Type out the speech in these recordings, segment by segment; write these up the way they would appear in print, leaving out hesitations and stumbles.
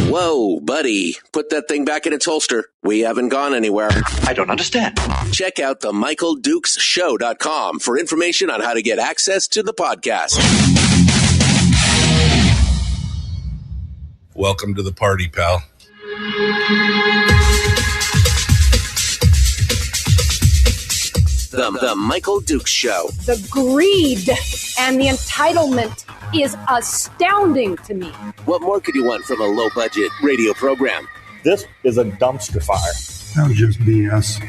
Whoa, buddy. Put that thing back in its holster. We haven't gone anywhere. I don't understand. Check out the MichaelDukesShow.com for information on how to get access to the podcast. Welcome to the party, pal. The Michael Dukes Show. The greed and the entitlement is astounding to me. What more could you want from a low-budget radio program? This is a dumpster fire. That was just BS.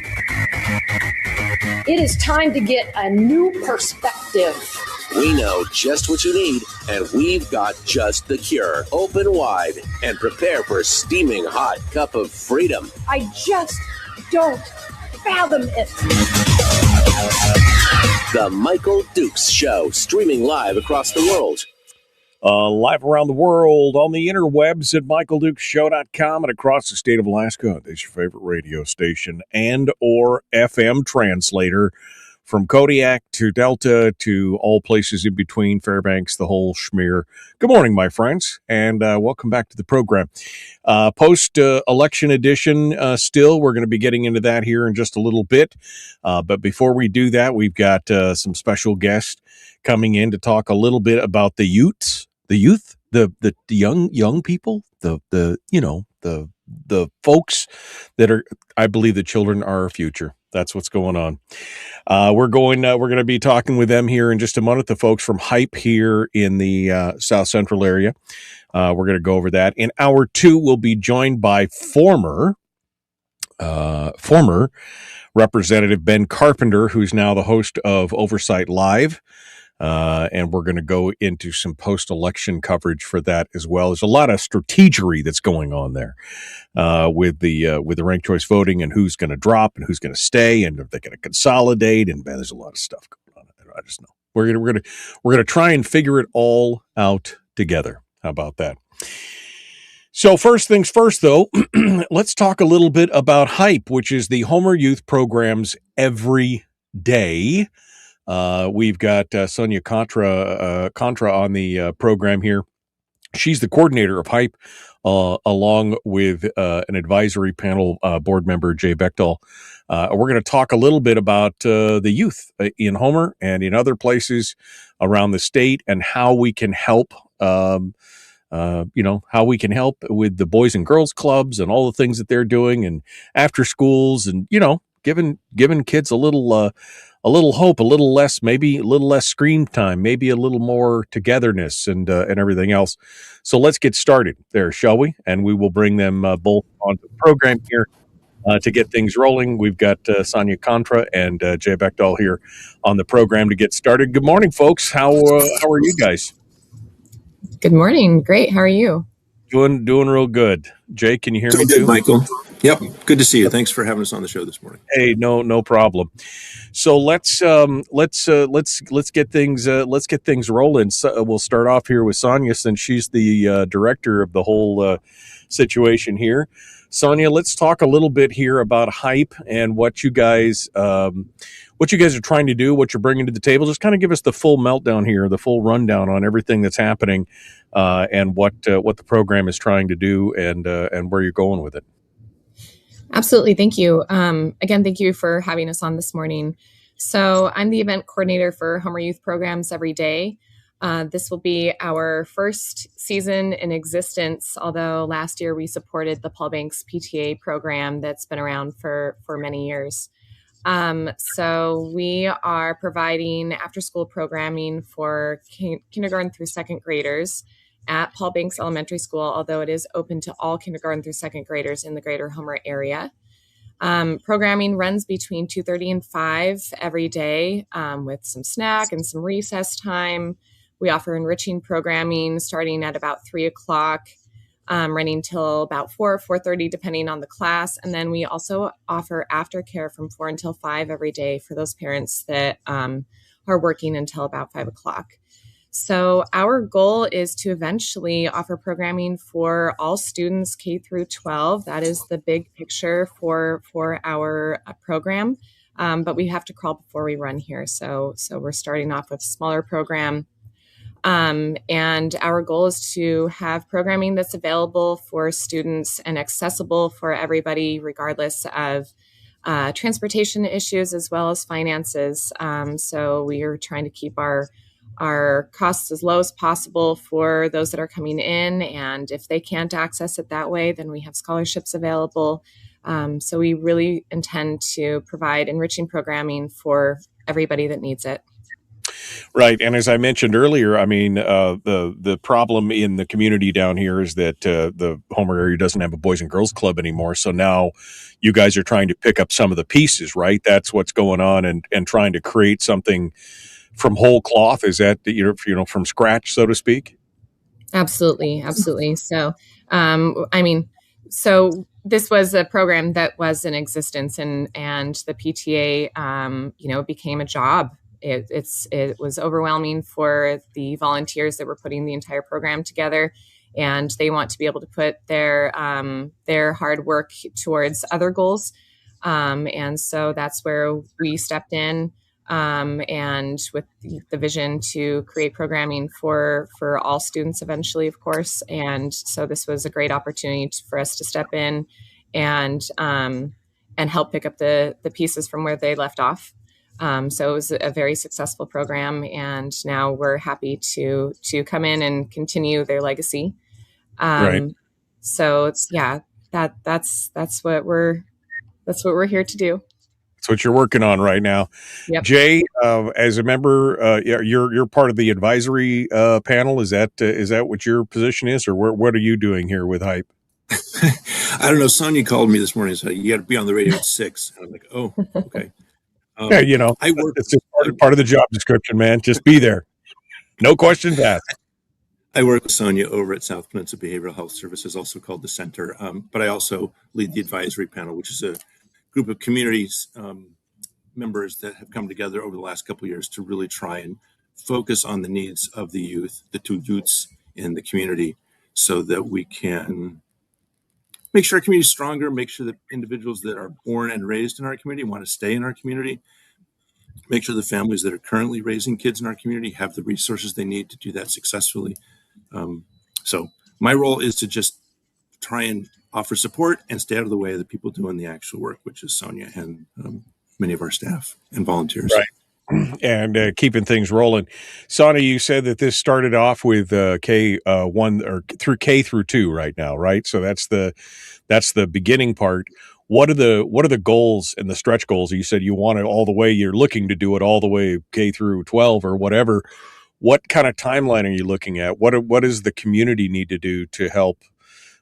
It is time to get a new perspective. We know just what you need, and we've got just the cure. Open wide and prepare for a steaming hot cup of freedom. I just don't fathom it. The Michael Dukes Show, streaming live across the world. Live around the world on the interwebs at MichaelDukesShow.com and across the state of Alaska. This is your favorite radio station and or FM translator from Kodiak to Delta to all places in between, Fairbanks, the whole schmear. Good morning, my friends, and welcome back to the program. Post-election edition still. We're going to be getting into that here in just a little bit. But before we do that, we've got some special guests coming in to talk a little bit about the youth, the young people, the folks that are, I believe the children are our future. That's what's going on. We're going to be talking with them here in just a moment. The folks from Hype here in the South Central area. We're going to go over that. In hour two, we'll be joined by former Representative Ben Carpenter, who's now the host of OversightLIVE. And we're going to go into some post-election coverage for that as well. There's a lot of strategery that's going on there with the ranked choice voting and who's going to drop and who's going to stay and if they're going to consolidate. And man, there's a lot of stuff going on. I just know we're gonna try and figure it all out together. How about that? So first things first, though, let's talk a little bit about Hype, which is the Homer Youth Program's Every Day. We've got Sonia Contra on the program here. She's the coordinator of Hype, along with an advisory panel board member, Jay Bechtel. We're going to talk a little bit about the youth in Homer and in other places around the state and how we can help, how we can help with the Boys and Girls Clubs and all the things that they're doing and after schools and, giving kids a little hope, maybe a little less screen time, maybe a little more togetherness and everything else. So let's get started there, shall we? And we will bring them both onto the program here to get things rolling. We've got Sonia Contra and Jay Bechtel here on the program to get started. Good morning, folks. How are you guys? Good morning. Great. How are you? Doing real good. Jay, can you hear me good, too? Michael. Yep. Good to see you. Thanks for having us on the show this morning. Hey, no problem. So let's get things rolling. So we'll start off here with Sonia, since she's the director of the whole situation here. Sonia, let's talk a little bit here about Hype and what you guys are trying to do, what you're bringing to the table. Just kind of give us the full meltdown here, the full rundown on everything that's happening, and what the program is trying to do, and where you're going with it. Absolutely. Thank you. Again, thank you for having us on this morning. So I'm the event coordinator for Homer Youth Programs Every Day. This will be our first season in existence, although last year we supported the Paul Banks PTA program that's been around for many years. So we are providing after-school programming for kindergarten through second graders at Paul Banks Elementary School, although it is open to all kindergarten through second graders in the greater Homer area. Programming runs between 2:30 and 5 every day, with some snack and some recess time. We offer enriching programming starting at about 3 o'clock, running till about 4:30, depending on the class. And then we also offer aftercare from 4 until 5 every day for those parents that are working until about 5 o'clock. So our goal is to eventually offer programming for all students K through 12. That is the big picture for our program. but we have to crawl before we run here. So we're starting off with a smaller program. And our goal is to have programming that's available for students and accessible for everybody, regardless of transportation issues as well as finances. So we are trying to keep our costs as low as possible for those that are coming in. And if they can't access it that way, then we have scholarships available. So we really intend to provide enriching programming for everybody that needs it. Right. And as I mentioned earlier, I mean, the problem in the community down here is that the Homer area doesn't have a Boys and Girls Club anymore. So now you guys are trying to pick up some of the pieces, right? That's what's going on, and trying to create something from whole cloth. Is that, from scratch, so to speak? Absolutely. So, so this was a program that was in existence, and the PTA, became a job. It was overwhelming for the volunteers that were putting the entire program together, and they want to be able to put their hard work towards other goals. And so that's where we stepped in, and with the vision to create programming for all students eventually, of course. And so this was a great opportunity for us to step in and help pick up the pieces from where they left off. So it was a very successful program, and now we're happy to come in and continue their legacy. Right. So it's, that's what we're here to do. That's what you're working on right now. Yep. Jay, as a member, you're part of the advisory panel. Is that what your position is, or what are you doing here with Hype? I don't know. Sonia called me this morning and said, you got to be on the radio at 6. And I'm like, oh, okay. I work. It's just part of the job description, man. Just be there. No questions asked. I work with Sonia over at South Peninsula Behavioral Health Services, also called the Center. But I also lead the advisory panel, which is a group of communities members that have come together over the last couple of years to really try and focus on the needs of the youth, the two youths in the community, so that we can make sure our community is stronger, make sure that individuals that are born and raised in our community want to stay in our community, make sure the families that are currently raising kids in our community have the resources they need to do that successfully. So my role is to just try and offer support and stay out of the way of the people doing the actual work, which is Sonia and many of our staff and volunteers. Right. And keeping things rolling. Sonia, you said that this started off with K1 or through K through 2 right now, right? So that's the beginning part. What are the goals and the stretch goals? You said you want it all the way. You're looking to do it all the way K through 12 or whatever. What kind of timeline are you looking at? What does the community need to do to help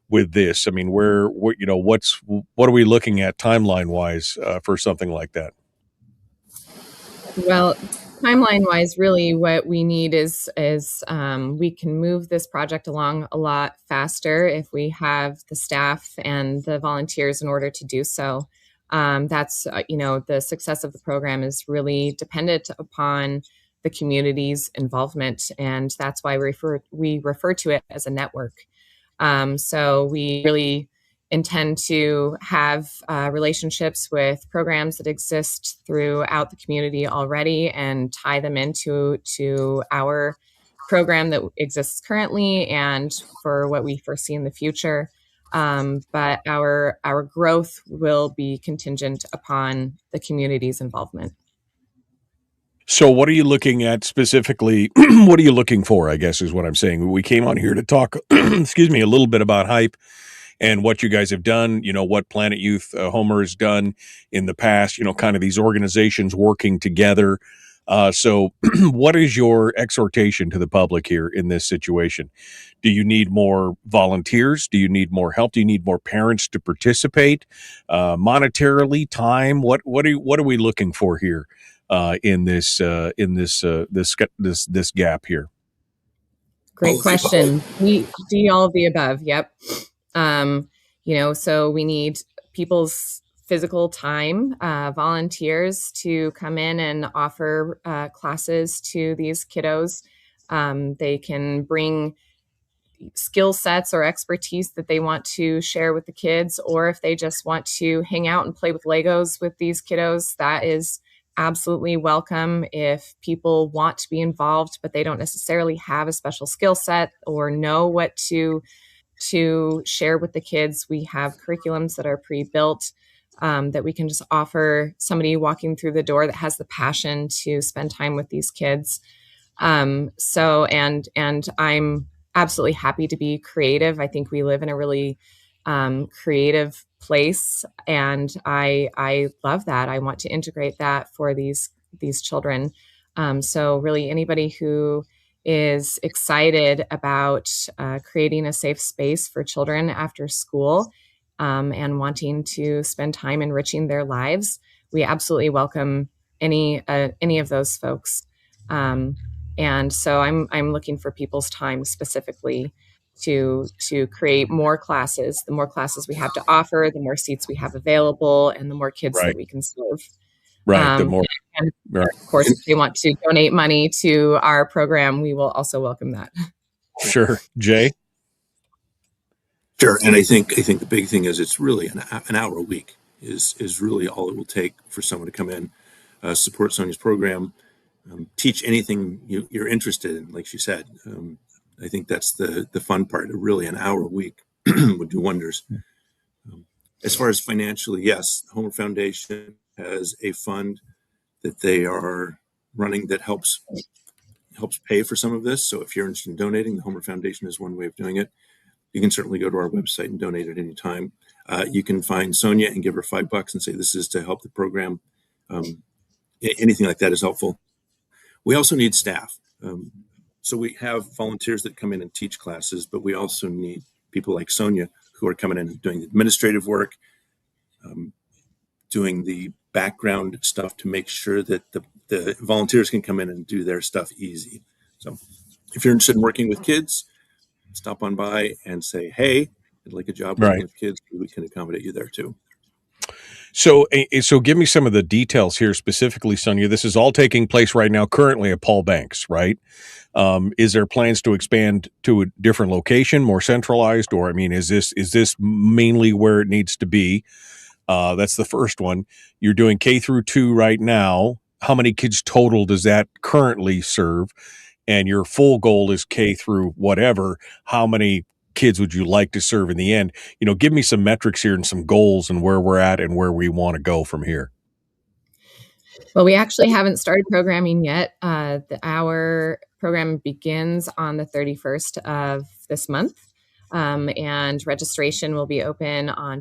with this? I mean, what are we looking at timeline wise for something like that? Well, timeline wise, really what we need is we can move this project along a lot faster if we have the staff and the volunteers in order to do so. That's, the success of the program is really dependent upon the community's involvement. And that's why we refer to it as a network. So we really intend to have relationships with programs that exist throughout the community already and tie them into our program that exists currently and for what we foresee in the future. But our growth will be contingent upon the community's involvement. So what are you looking at specifically? What are you looking for, I guess, is what I'm saying. We came on here to talk, excuse me, a little bit about Hype and what you guys have done, what Planet Youth Homer has done in the past, kind of these organizations working together. So what is your exhortation to the public here in this situation? Do you need more volunteers? Do you need more help? Do you need more parents to participate monetarily, time? What are we looking for here in this gap here? Great question. We do all of the above. Yep. So we need people's physical time, volunteers to come in and offer classes to these kiddos. They can bring, skill sets or expertise that they want to share with the kids, or if they just want to hang out and play with Legos with these kiddos, that is absolutely welcome. If people want to be involved, but they don't necessarily have a special skill set or know what to share with the kids, we have curriculums that are pre-built that we can just offer somebody walking through the door that has the passion to spend time with these kids. So I'm absolutely happy to be creative. I think we live in a really creative place, and I love that. I want to integrate that for these children. So really, anybody who is excited about creating a safe space for children after school and wanting to spend time enriching their lives, we absolutely welcome any of those folks. And so I'm looking for people's time specifically to create more classes. The more classes we have to offer, the more seats we have available, and the more kids that we can serve. Right. The more, and of course, if they want to donate money to our program, we will also welcome that. Sure. Jay? Sure. And I think the big thing is it's really an hour a week is really all it will take for someone to come in, support Sonia's program, teach anything you're interested in. Like she said, I think that's the fun part. Really, an hour a week would do wonders. As far as financially, yes, Homer Foundation has a fund that they are running that helps pay for some of this. So if you're interested in donating, the Homer Foundation is one way of doing it. You can certainly go to our website and donate at any time. You can find Sonia and give her $5 and say, this is to help the program. Anything like that is helpful. We also need staff. So we have volunteers that come in and teach classes, but we also need people like Sonia who are coming in and doing administrative work, doing the background stuff to make sure that the volunteers can come in and do their stuff easy. So if you're interested in working with kids, stop on by and say, hey, I'd like a job working with kids. We can accommodate you there too. So give me some of the details here specifically, Sonia. This is all taking place right now currently at Paul Banks, right? Is there plans to expand to a different location, more centralized? Or, I mean, is this mainly where it needs to be? That's the first one. You're doing K through 2 right now. How many kids total does that currently serve? And your full goal is K through whatever. How many kids would you like to serve in the end? Give me some metrics here and some goals and where we're at and where we want to go from here. Well, we actually haven't started programming yet. Our program begins on the 31st of this month, and registration will be open on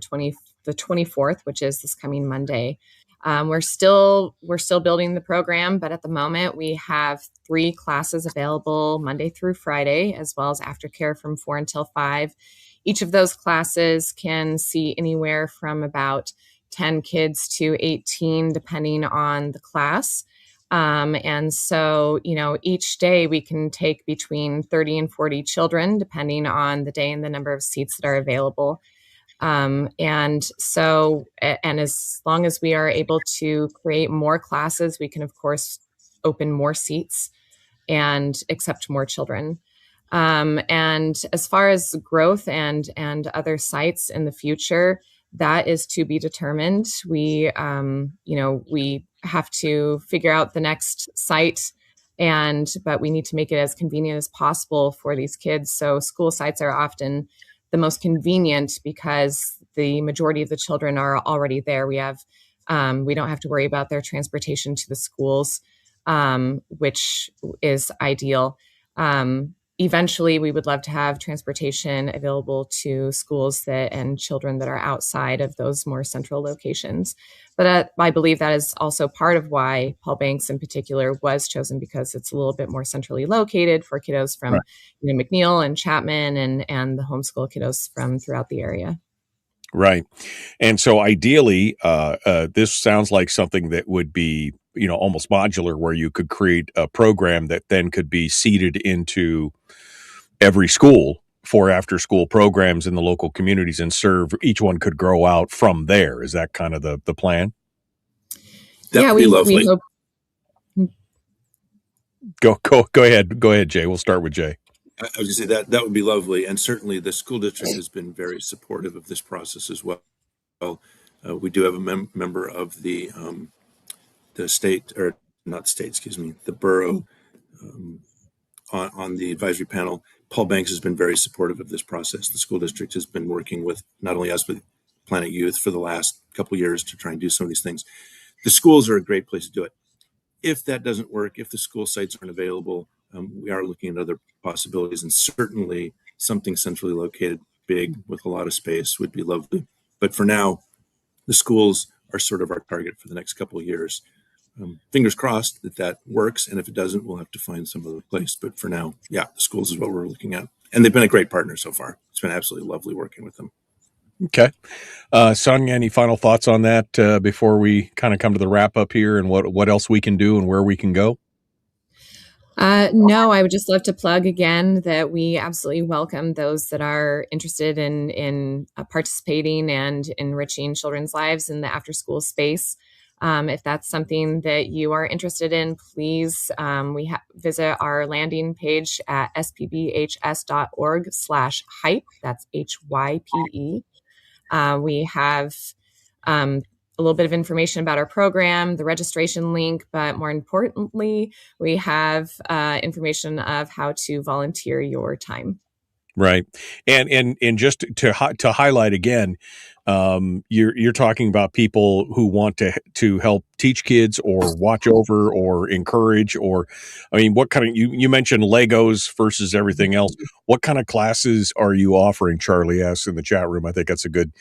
the 24th, which is this coming Monday. We're still building the program, but at the moment we have 3 classes available Monday through Friday, as well as aftercare from 4 until 5. Each of those classes can see anywhere from about 10 kids to 18, depending on the class. And so, each day we can take between 30 and 40 children, depending on the day and the number of seats that are available. And as long as we are able to create more classes, we can, of course, open more seats and accept more children. And as far as growth and other sites in the future, that is to be determined. We have to figure out the next site, but we need to make it as convenient as possible for these kids. So school sites are often the most convenient because the majority of the children are already there. We don't have to worry about their transportation to the schools, which is ideal. Eventually, we would love to have transportation available to schools and children that are outside of those more central locations. But I believe that is also part of why Paul Banks in particular was chosen, because it's a little bit more centrally located for kiddos from McNeil and Chapman and the homeschool kiddos from throughout the area. Right. And so ideally, this sounds like something that would be, almost modular, where you could create a program that then could be seeded into every school for after school programs in the local communities and serve. Each one could grow out from there. Is that kind of the plan? That would be lovely. We hope. Go ahead. Go ahead, Jay. We'll start with Jay. I was going to say that would be lovely, and certainly the school district has been very supportive of this process as well. We do have a member of the state, or not state, excuse me, the borough on the advisory panel. Paul Banks has been very supportive of this process. The school district has been working with not only us, but Planet Youth for the last couple of years to try and do some of these things. The schools are a great place to do it. If that doesn't work, if the school sites aren't available, we are looking at other possibilities, and certainly something centrally located, big, with a lot of space would be lovely. But for now, the schools are sort of our target for the next couple of years. Fingers crossed that works, and if it doesn't, we'll have to find some other place. But for now, yeah, the schools is what we're looking at. And they've been a great partner so far. It's been absolutely lovely working with them. Okay. Sonia, any final thoughts on that before we kind of come to the wrap up here, and what else we can do and where we can go? No, I would just love to plug again that we absolutely welcome those that are interested in participating and enriching children's lives in the after-school space. If that's something that you are interested in, please visit our landing page at spbhs.org/hype. That's HYPE. We have a little bit of information about our program, the registration link, but more importantly, we have information of how to volunteer your time. Right. And just to highlight again, you're talking about people who want to help teach kids or watch over or encourage, or, I mean, what kind of, you mentioned Legos versus everything else. What kind of classes are you offering? Charlie asks in the chat room. I think that's a good,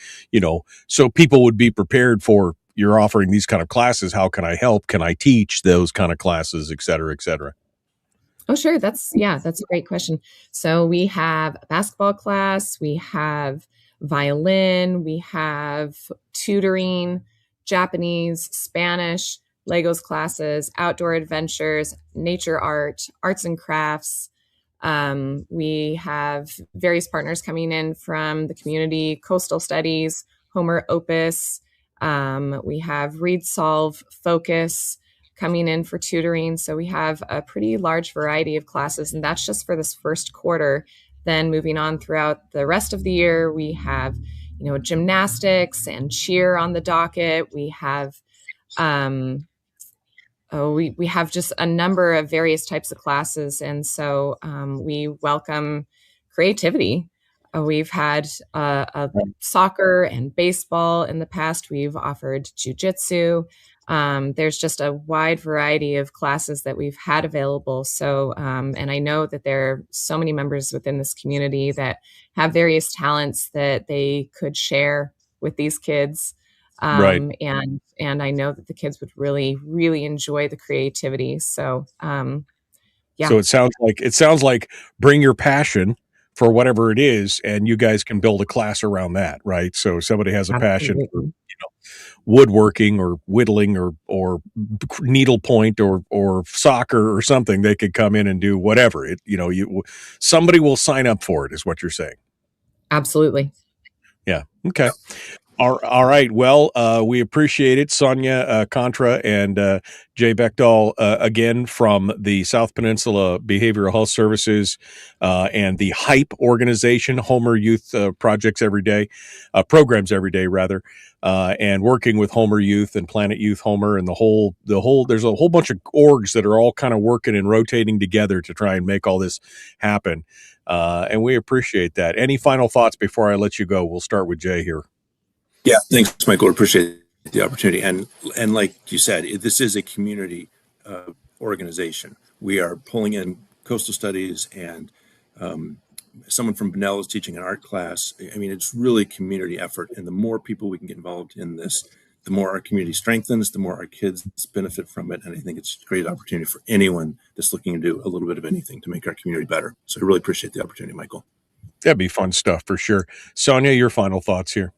so people would be prepared for, you're offering these kind of classes. How can I help? Can I teach those kind of classes, et cetera, et cetera? Oh, sure. That's a great question. So we have a basketball class, we have violin, we have tutoring, Japanese, Spanish, Legos classes, outdoor adventures, nature art, arts and crafts. We have various partners coming in from the community, coastal studies, Homer Opus. We have Read, Solve, Focus coming in for tutoring. So we have a pretty large variety of classes, and that's just for this first quarter. Then moving on throughout the rest of the year, we have, gymnastics and cheer on the docket. We have, we have just a number of various types of classes. And so we welcome creativity. We've had soccer and baseball in the past. We've offered jujitsu. There's just a wide variety of classes that we've had available. So, and I know that there are so many members within this community that have various talents that they could share with these kids. Right. And I know that the kids would really, really enjoy the creativity. So, yeah. So it sounds like bring your passion for whatever it is, and you guys can build a class around that, right? So if somebody has a passion for, woodworking or whittling or needlepoint or soccer or something, they could come in and do whatever. Somebody will sign up for it, is what you're saying. Absolutely. Yeah. Okay. All right. Well, we appreciate it, Sonia Contra and Jay Beckdahl, again from the South Peninsula Behavioral Health Services and the HYPE organization, Homer Youth Programs Every Day, and working with Homer Youth and Planet Youth Homer and the whole. There's a whole bunch of orgs that are all kind of working and rotating together to try and make all this happen, and we appreciate that. Any final thoughts before I let you go? We'll start with Jay here. Yeah, thanks, Michael. Appreciate the opportunity. And like you said, this is a community organization. We are pulling in coastal studies, and someone from Bunnell is teaching an art class. I mean, it's really a community effort. And the more people we can get involved in this, the more our community strengthens, the more our kids benefit from it. And I think it's a great opportunity for anyone that's looking to do a little bit of anything to make our community better. So I really appreciate the opportunity, Michael. That'd be fun stuff for sure. Sonia, your final thoughts here.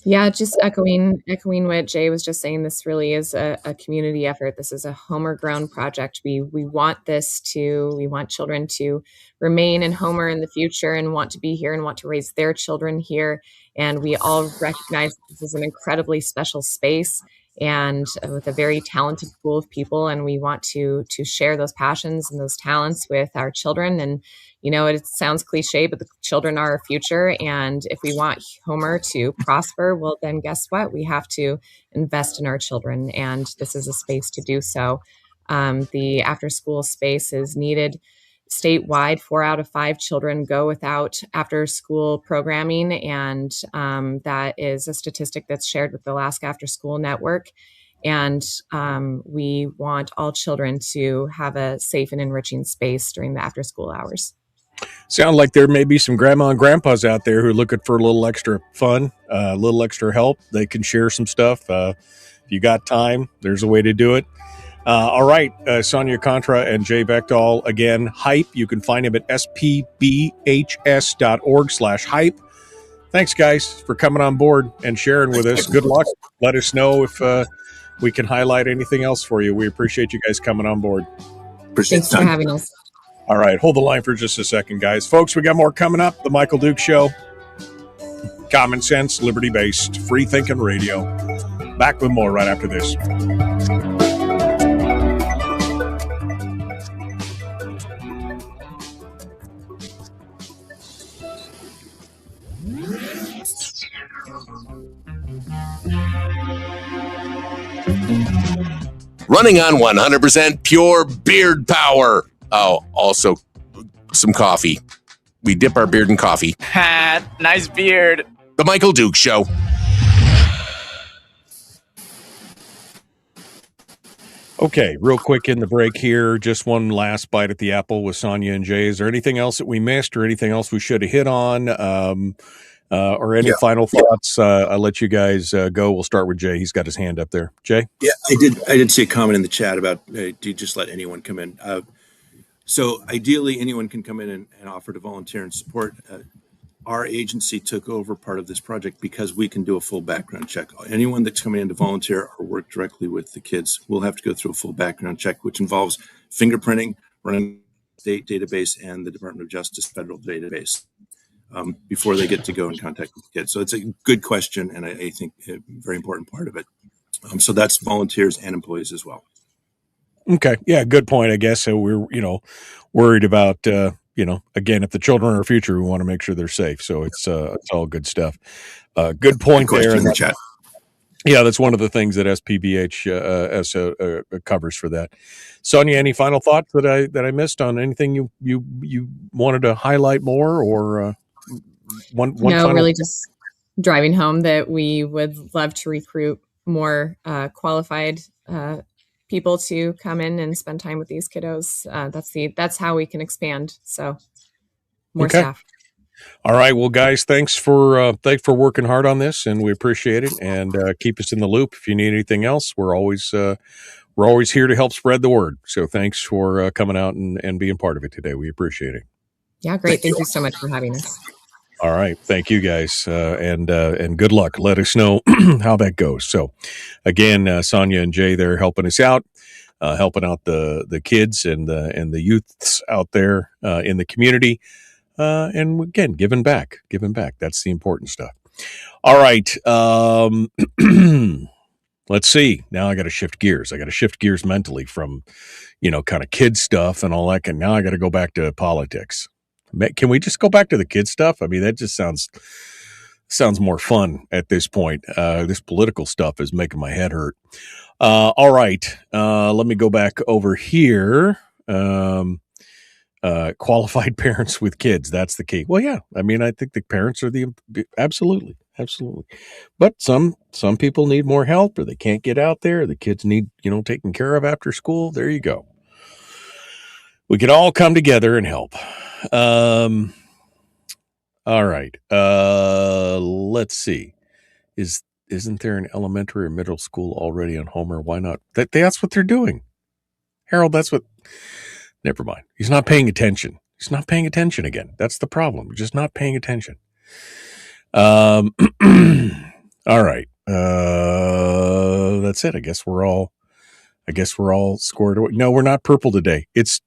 Yeah, just echoing what Jay was just saying. This really is a community effort. This is a Homer grown project. We want children to remain in Homer in the future and want to be here and want to raise their children here. And we all recognize this is an incredibly special space. and with a very talented pool of people. And we want to share those passions and those talents with our children. And, it sounds cliche, but the children are our future. And if we want Homer to prosper, well, then guess what? We have to invest in our children. And this is a space to do so. The after school space is needed statewide. 4 out of 5 children go without after school programming. And that is a statistic that's shared with the Alaska After School Network. And we want all children to have a safe and enriching space during the after school hours. Sound like there may be some grandma and grandpas out there who are looking for a little extra fun, a little extra help. They can share some stuff. If you got time, there's a way to do it. All right, Sonia Contra and Jay Bechtel, again, Hype. You can find him at spbhs.org/hype. Thanks, guys, for coming on board and sharing with us. Good luck. Let us know if we can highlight anything else for you. We appreciate you guys coming on board. Thanks for having us. All right, hold the line for just a second, guys. Folks, we got more coming up. The Michael Duke Show. Common sense, liberty-based, free-thinking radio. Back with more right after this. Running on 100% pure beard power. Oh, also some coffee. We dip our beard in coffee. Ha, nice beard. The Michael Duke Show. Okay, real quick in the break here, just one last bite at the apple with Sonia and Jay. Is there anything else that we missed or anything else we should have hit on? Or any final thoughts? I'll let you guys go. We'll start with Jay. He's got his hand up there. Jay? Yeah, I did see a comment in the chat about do you just let anyone come in? So ideally, anyone can come in and offer to volunteer and support. Our agency took over part of this project because we can do a full background check. Anyone that's coming in to volunteer or work directly with the kids will have to go through a full background check, which involves fingerprinting, running state database, and the Department of Justice federal database before they get to go in contact with the kids. So it's a good question, and I think a very important part of it. So that's volunteers and employees as well. Okay. Yeah, good point, I guess. So we're, worried about, again, if the children are our future, we want to make sure they're safe. So it's all good stuff. Good point there. In the chat. Yeah, that's one of the things that SPBH covers for that. Sonia, any final thoughts that I missed on anything you wanted to highlight more, or one? No, really just driving home that we would love to recruit more qualified people to come in and spend time with these kiddos. That's how we can expand. So more staff. All right. Well, guys, thanks for working hard on this, and we appreciate it. And keep us in the loop if you need anything else. We're always here to help spread the word. So thanks for coming out and being part of it today. We appreciate it. Yeah, great. Thank you so much for having us. All right. Thank you, guys. And good luck. Let us know how that goes. So again, Sonia and Jay, they're helping us out, helping out the kids and the youths out there in the community. And again, giving back. That's the important stuff. All right. Let's see. Now I got to shift gears. I got to shift gears mentally from, kind of kid stuff and all that. And now I got to go back to politics. Can we just go back to the kid stuff? I mean, that just sounds more fun at this point. This political stuff is making my head hurt. All right. Let me go back over here. Qualified parents with kids. That's the key. Well, yeah. I mean, I think the parents are absolutely. But some people need more help, or they can't get out there. The kids need, taken care of after school. There you go. We can all come together and help. All right. Let's see. Isn't there an elementary or middle school already on Homer? Why not? That's what they're doing. Harold, never mind. He's not paying attention. He's not paying attention again. That's the problem. He's just not paying attention. All right. That's it. I guess we're all scored away. No, we're not purple today. It's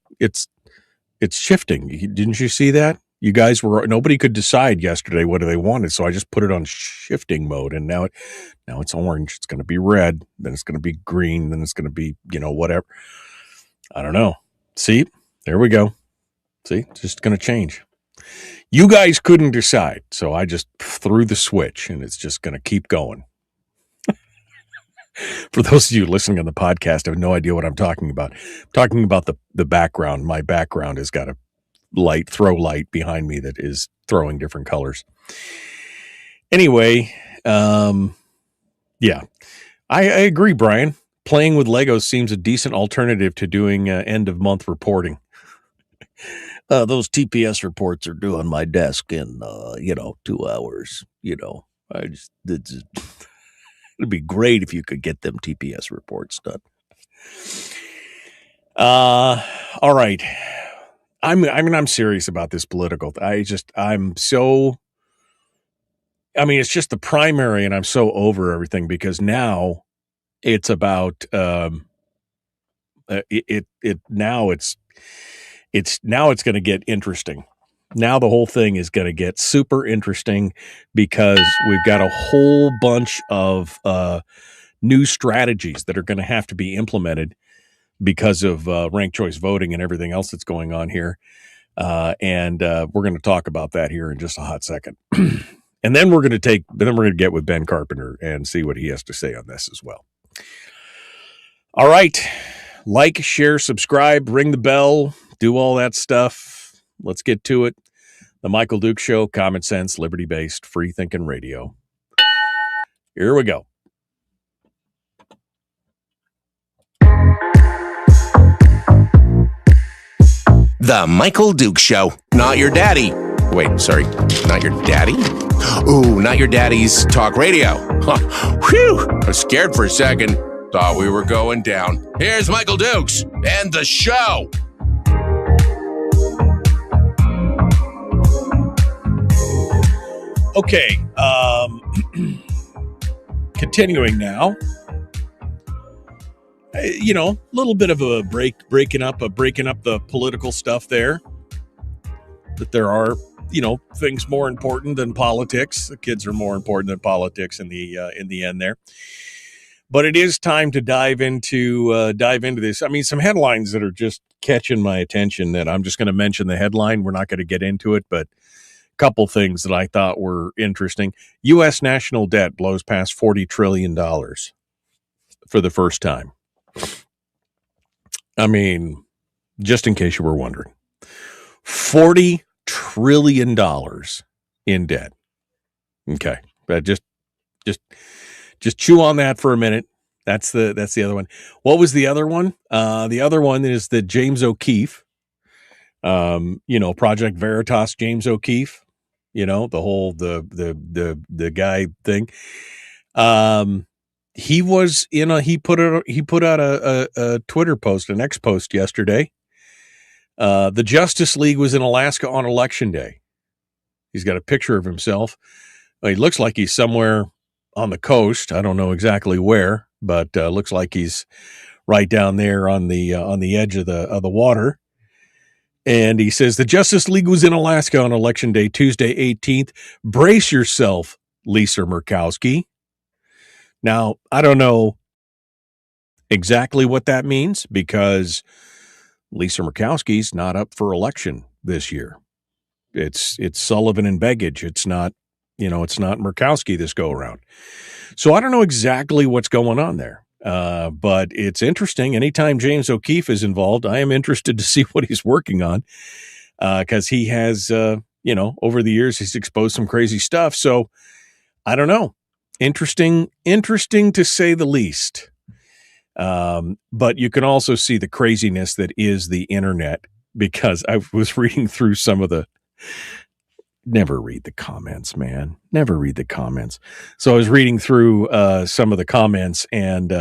shifting. Didn't you see that? You guys nobody could decide yesterday what they wanted, so I just put it on shifting mode, and now it's orange. It's going to be red, then it's going to be green, then it's going to be, whatever. I don't know. See, there we go. See, it's just going to change. You guys couldn't decide, so I just threw the switch, and it's just going to keep going. For those of you listening on the podcast, I have no idea what I'm talking about. I'm talking about the background. My background has got a throw light behind me that is throwing different colors. Anyway, yeah, I agree, Brian. Playing with Legos seems a decent alternative to doing end of month reporting. Those TPS reports are due on my desk in 2 hours. It'd be great if you could get them TPS reports done. All right. I'm serious about this political. It's just the primary, and I'm so over everything because now it's about it's going to get interesting. Now the whole thing is going to get super interesting because we've got a whole bunch of new strategies that are going to have to be implemented because of ranked choice voting and everything else that's going on here. And we're going to talk about that here in just a hot second. And then we're going to get with Ben Carpenter and see what he has to say on this as well. All right. Like, share, subscribe, ring the bell, do all that stuff. Let's get to it. The Michael Duke Show, common sense, liberty-based, free-thinking radio. Here we go. The Michael Duke Show. Not your daddy. Wait, sorry. Not your daddy? Ooh, not your daddy's talk radio. Whew. I was scared for a second. Thought we were going down. Here's Michael Dukes and the show. Okay. Continuing now. A little bit of a breaking up the political stuff there. That there are, things more important than politics. The kids are more important than politics in the end there. But it is time to dive into this. I mean, some headlines that are just catching my attention that I'm just going to mention the headline. We're not going to get into it, but a couple things that I thought were interesting. U.S. national debt blows past $40 trillion for the first time. I mean, just in case you were wondering, $40 trillion in debt. Okay. But just chew on that for a minute. That's the other one. What was the other one? The other one is the James O'Keefe, Project Veritas, James O'Keefe, the whole, the guy thing. He put out a Twitter post, an X post yesterday. The Justice League was in Alaska on Election Day. He's got a picture of himself. He looks like he's somewhere on the coast. I don't know exactly where, but looks like he's right down there on the edge of the water. And he says the Justice League was in Alaska on Election Day, Tuesday, 18th. Brace yourself, Lisa Murkowski. Now, I don't know exactly what that means because Lisa Murkowski's not up for election this year. It's Sullivan and Begich. It's not Murkowski this go around. So I don't know exactly what's going on there. But it's interesting. Anytime James O'Keefe is involved, I am interested to see what he's working on. Because he has, over the years, he's exposed some crazy stuff. So I don't know. Interesting to say the least. But you can also see the craziness that is the internet, because I was reading through some of the, never read the comments, man. Never read the comments. So I was reading through some of the comments, and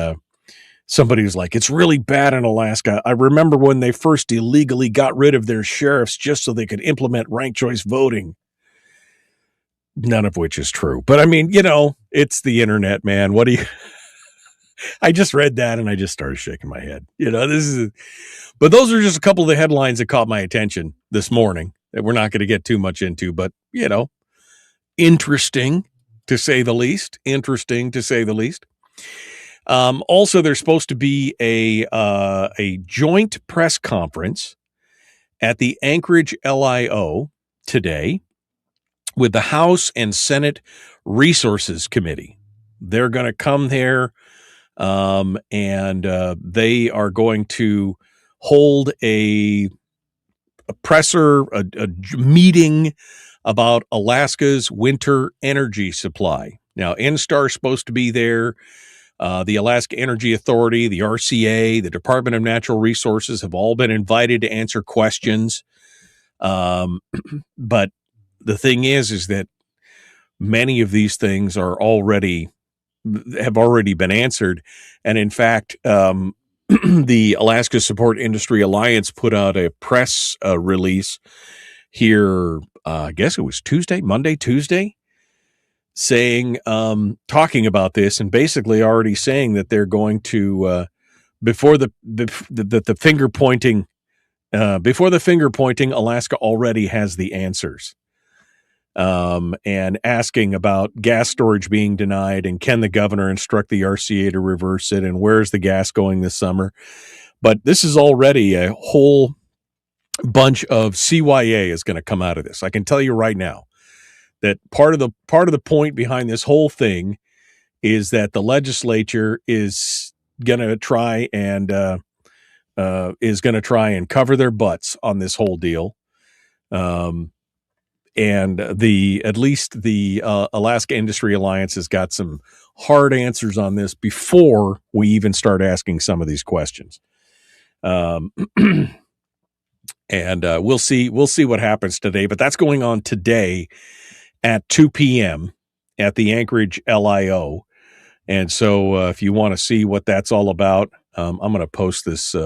somebody was like, it's really bad in Alaska. I remember when they first illegally got rid of their sheriffs just so they could implement ranked choice voting. None of which is true. But I mean, it's the internet, man. What do you... I just read that and I just started shaking my head. But those are just a couple of the headlines that caught my attention this morning. that we're not going to get too much into, but, interesting to say the least. Also, there's supposed to be a joint press conference at the Anchorage LIO today with the House and Senate Resources Committee. They're going to come there, and they are going to hold a meeting about Alaska's winter energy supply. Now, NSTAR is supposed to be there. The Alaska Energy Authority, the RCA, the Department of Natural Resources have all been invited to answer questions. But the thing is that many of these things have already been answered. And in fact, the Alaska Support Industry Alliance put out a press release here, I guess it was Monday, Tuesday, saying, talking about this and basically already saying that they're going to, before the finger pointing, Alaska already has the answers. And asking about gas storage being denied and can the governor instruct the RCA to reverse it and where's the gas going this summer. But this is already a whole bunch of CYA is going to come out of this. I can tell you right now that part of the point behind this whole thing is that the legislature is going to try and cover their butts on this whole deal. And at least the Alaska Industry Alliance has got some hard answers on this before we even start asking some of these questions. And we'll see what happens today, but that's going on today at 2 p.m. at the Anchorage LIO. And so if you want to see what that's all about, I'm going to post this.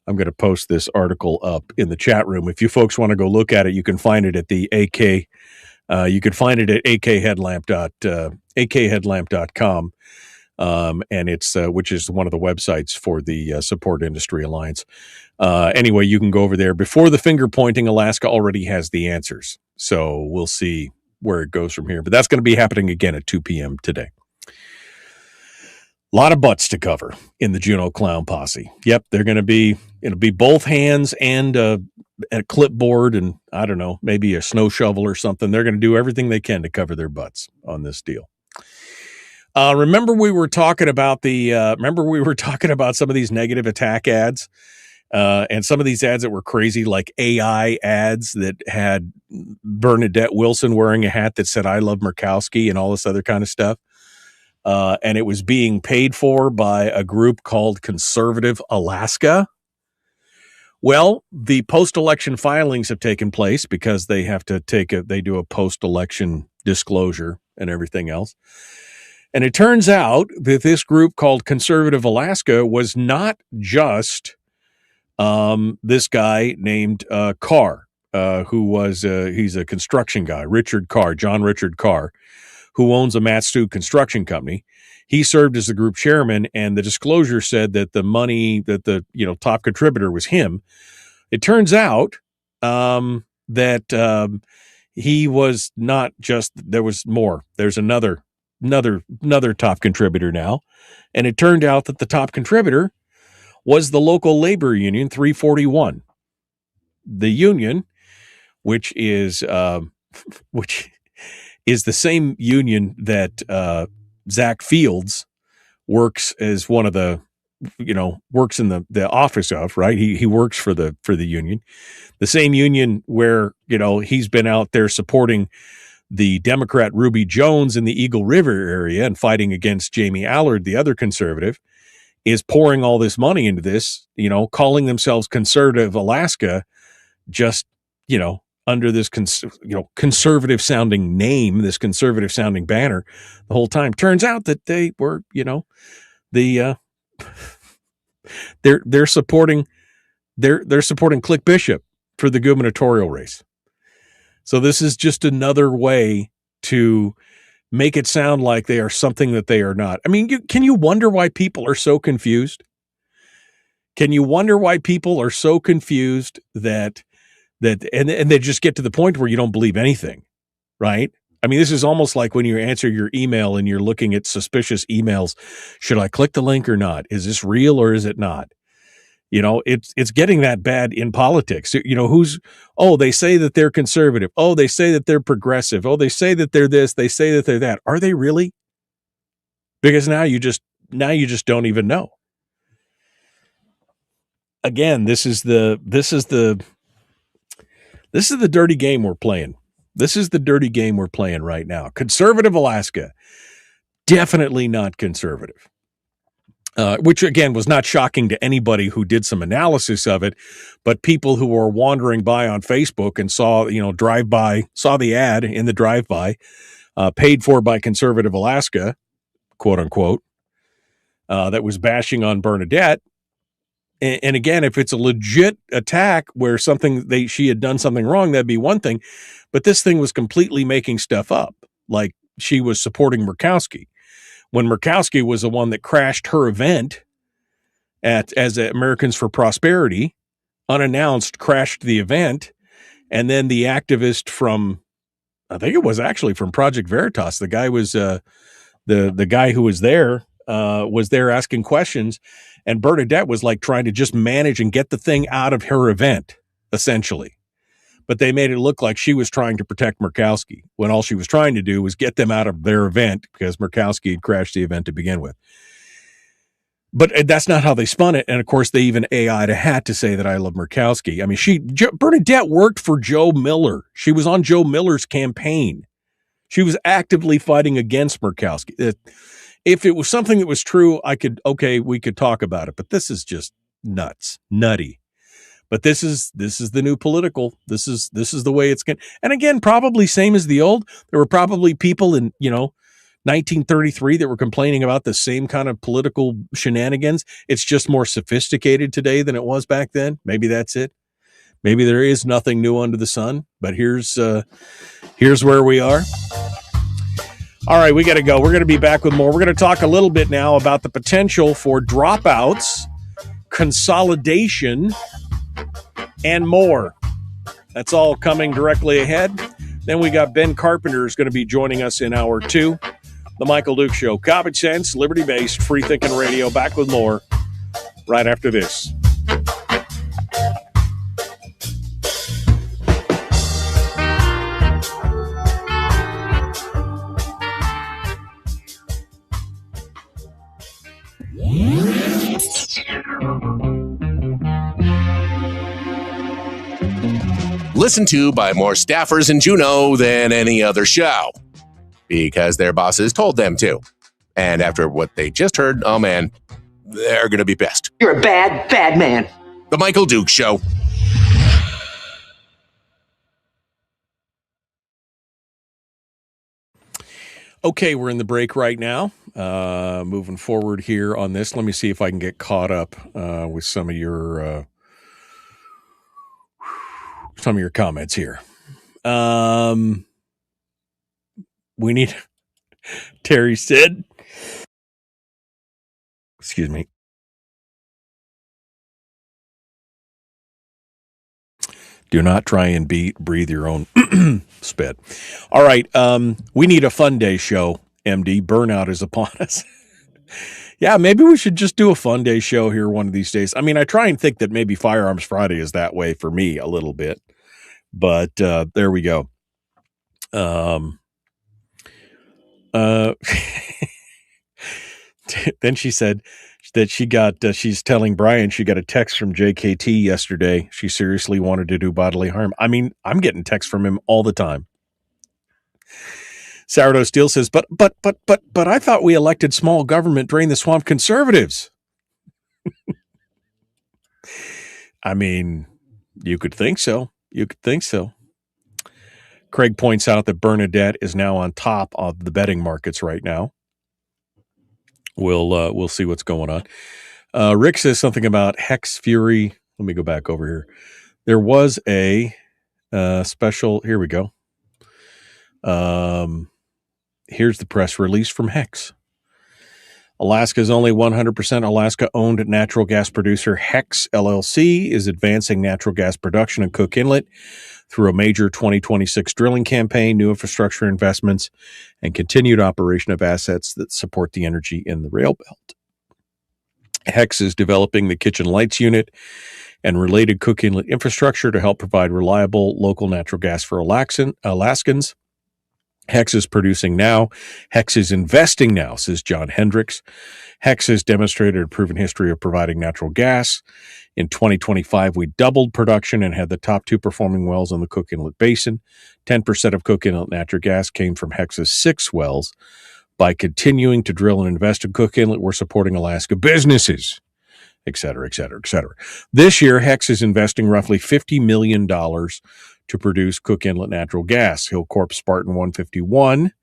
I'm going to post this article up in the chat room. If you folks want to go look at it, you can find it at the AK. You can find it at akheadlamp.com. And it's which is one of the websites for the Support Industry Alliance. Anyway, you can go over there. Before the finger pointing, Alaska already has the answers. So we'll see where it goes from here. But that's going to be happening again at 2 p.m. today. A lot of butts to cover in the Juneau Clown Posse. Yep, it'll be both hands and a clipboard and, I don't know, maybe a snow shovel or something. They're going to do everything they can to cover their butts on this deal. Remember we were talking about some of these negative attack ads and some of these ads that were crazy, like AI ads that had Bernadette Wilson wearing a hat that said, "I love Murkowski" and all this other kind of stuff. And it was being paid for by a group called Conservative Alaska. Well, the post-election filings have taken place because they have to they do a post-election disclosure and everything else. And it turns out that this group called Conservative Alaska was not just this guy named Carr, he's a construction guy, John Richard Carr, who owns a Matsu construction company. He served as the group chairman, and the disclosure said that the money that the top contributor was him. It turns out that he was not just, there was more. There's another top contributor now, and it turned out that the top contributor was the local labor union 341. The union, which is the same union that Zach Fields works as one of the, works in the office of, right? He works for the union, the same union where, he's been out there supporting the Democrat Ruby Jones in the Eagle River area and fighting against Jamie Allard, the other conservative, is pouring all this money into this, calling themselves Conservative Alaska, just, under this, conservative sounding name, this conservative sounding banner the whole time. Turns out that they were, they're supporting Click Bishop for the gubernatorial race. So this is just another way to make it sound like they are something that they are not. I mean, can you wonder why people are so confused? Can you wonder why people are so confused that and they just get to the point where you don't believe anything, right? I mean, this is almost like when you answer your email and you're looking at suspicious emails. Should I click the link or not? Is this real or is it not? You know, it's getting that bad in politics. You know, they say that they're conservative. Oh, they say that they're progressive. Oh, they say that they're this. They say that they're that. Are they really? Because now you just don't even know. Again, this is the dirty game we're playing. This is the dirty game we're playing right now. Conservative Alaska, definitely not conservative. Which again was not shocking to anybody who did some analysis of it, but people who were wandering by on Facebook and saw the ad in the drive-by, paid for by Conservative Alaska, quote unquote, that was bashing on Bernadette. And again, if it's a legit attack where she had done something wrong, that'd be one thing. But this thing was completely making stuff up, like she was supporting Murkowski, when Murkowski was the one that crashed her event as Americans for Prosperity, unannounced, crashed the event. And then the activist from, I think it was actually from Project Veritas, the guy was the guy who was there asking questions. And Bernadette was like trying to just manage and get the thing out of her event, essentially. But they made it look like she was trying to protect Murkowski when all she was trying to do was get them out of their event because Murkowski had crashed the event to begin with. But that's not how they spun it. And of course, they even AI'd a hat to say that I love Murkowski. I mean, Bernadette worked for Joe Miller. She was on Joe Miller's campaign. She was actively fighting against Murkowski. If it was something that was true, we could talk about it. But this is just nutty. But this is the new political. This is the way it's going. And again, probably same as the old. There were probably people in 1933 that were complaining about the same kind of political shenanigans. It's just more sophisticated today than it was back then. Maybe that's it. Maybe there is nothing new under the sun. But here's where we are. All right, we got to go. We're going to be back with more. We're going to talk a little bit now about the potential for dropouts, consolidation, and more. That's all coming directly ahead. Then we got Ben Carpenter is going to be joining us in hour 2. The Michael Duke Show. Common sense, liberty-based, free-thinking radio. Back with more right after this. Listened to by more staffers in Juneau than any other show, because their bosses told them to. And after what they just heard, oh man, they're going to be pissed. You're a bad, bad man. The Michael Duke Show. Okay, we're in the break right now. Moving forward here on this. Let me see if I can get caught up with some of your comments here. We need, Terry said, excuse me. Do not try and breathe your own spit. All right. We need a fun day show, MD. Burnout is upon us. Yeah, maybe we should just do a fun day show here one of these days. I mean, I try and think that maybe Firearms Friday is that way for me a little bit. But there we go. Then she said that she's telling Brian she got a text from JKT yesterday. She seriously wanted to do bodily harm. I mean, I'm getting texts from him all the time. Sourdough Steel says, but I thought we elected small government, drain the swamp conservatives. I mean, you could think so. Craig points out that Bernadette is now on top of the betting markets right now. We'll see what's going on. Rick says something about Hex Fury. Let me go back over here. There was a special. Here we go. Here's the press release from Hex. Alaska's only 100% Alaska-owned natural gas producer Hex LLC is advancing natural gas production in Cook Inlet through a major 2026 drilling campaign, new infrastructure investments, and continued operation of assets that support the energy in the rail belt. Hex is developing the kitchen lights unit and related Cook Inlet infrastructure to help provide reliable local natural gas for Alaskans. Hex is producing now. Hex is investing now, says John Hendricks. Hex has demonstrated a proven history of providing natural gas. In 2025, we doubled production and had the top 2 performing wells in the Cook Inlet Basin. 10% of Cook Inlet natural gas came from Hex's 6 wells. By continuing to drill and invest in Cook Inlet, we're supporting Alaska businesses, et cetera, et cetera, et cetera. This year, Hex is investing roughly $50 million to produce Cook Inlet natural gas. Hillcorp Spartan 151,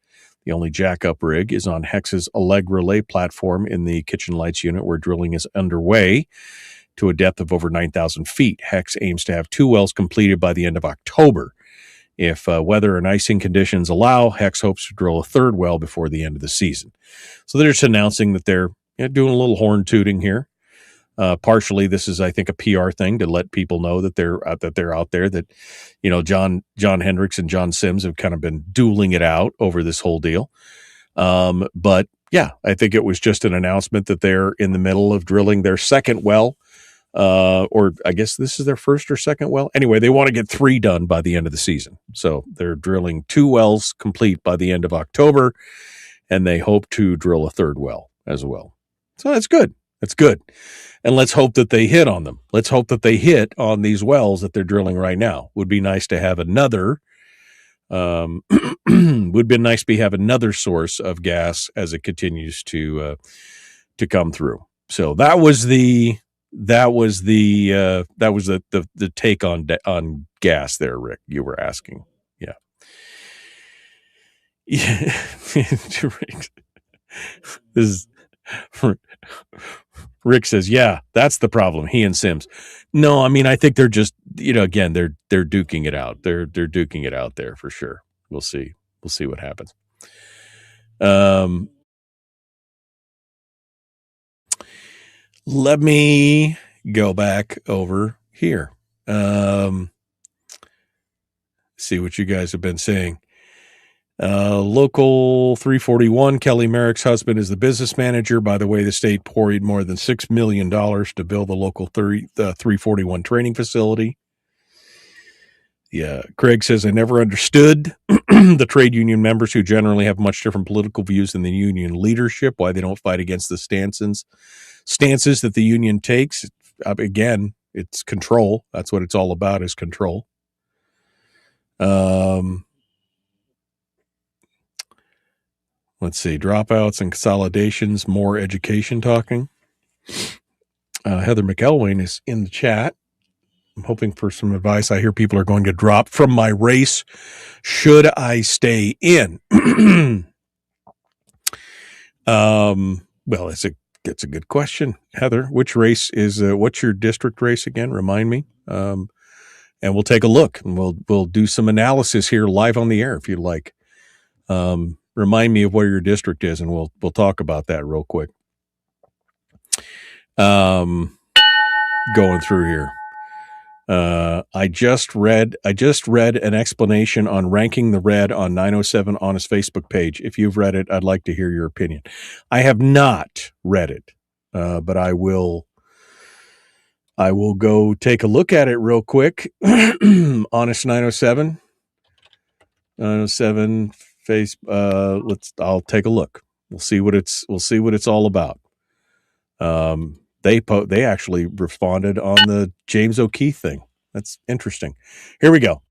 the only jackup rig, is on Hex's Allegra lay platform in the kitchen lights unit where drilling is underway to a depth of over 9,000 feet. Hex aims to have 2 wells completed by the end of October. If weather and icing conditions allow, Hex hopes to drill a 3rd well before the end of the season. So they're just announcing that they're doing a little horn tooting here. Partially, this is, I think, a PR thing to let people know that they're out there. That, John Hendricks and John Sims have kind of been dueling it out over this whole deal. But yeah, I think it was just an announcement that they're in the middle of drilling their 2nd well, or I guess this is their 1st or 2nd well. Anyway, they want to get 3 done by the end of the season, so they're drilling 2 wells complete by the end of October, and they hope to drill a 3rd well as well. So that's good. That's good. And let's hope that they hit on them. Let's hope that they hit on these wells that they're drilling right now. Would be nice to have another, have another source of gas as it continues to come through. So that was the take on gas there, Rick. You were asking. Yeah. This is Rick says, yeah, that's the problem. He and Sims. No, I mean, I think they're just, again, they're duking it out. They're duking it out there for sure. We'll see. We'll see what happens. Let me go back over here. See what you guys have been saying. Local 341, Kelly Merrick's husband is the business manager. By the way, the state poured more than $6 million to build the local 341 training facility. Yeah, Craig says, I never understood the trade union members who generally have much different political views than the union leadership, why they don't fight against the stances that the union takes. Again, it's control. That's what it's all about, is control. Let's see, dropouts and consolidations, more education talking. Heather McElwain is in the chat. I'm hoping for some advice. I hear people are going to drop from my race. Should I stay in? Well, it's a good question, Heather. Which race is? What's your district race again? Remind me. And we'll take a look, and we'll do some analysis here live on the air if you'd like. Remind me of where your district is, and we'll talk about that real quick. Going through here. I just read an explanation on ranking the red on 907 Honest Facebook page. If you've read it, I'd like to hear your opinion. I have not read it, but I will go take a look at it real quick. Honest 907 face. I'll take a look. We'll see what it's all about. They actually responded on the James O'Keefe thing. That's interesting. Here we go.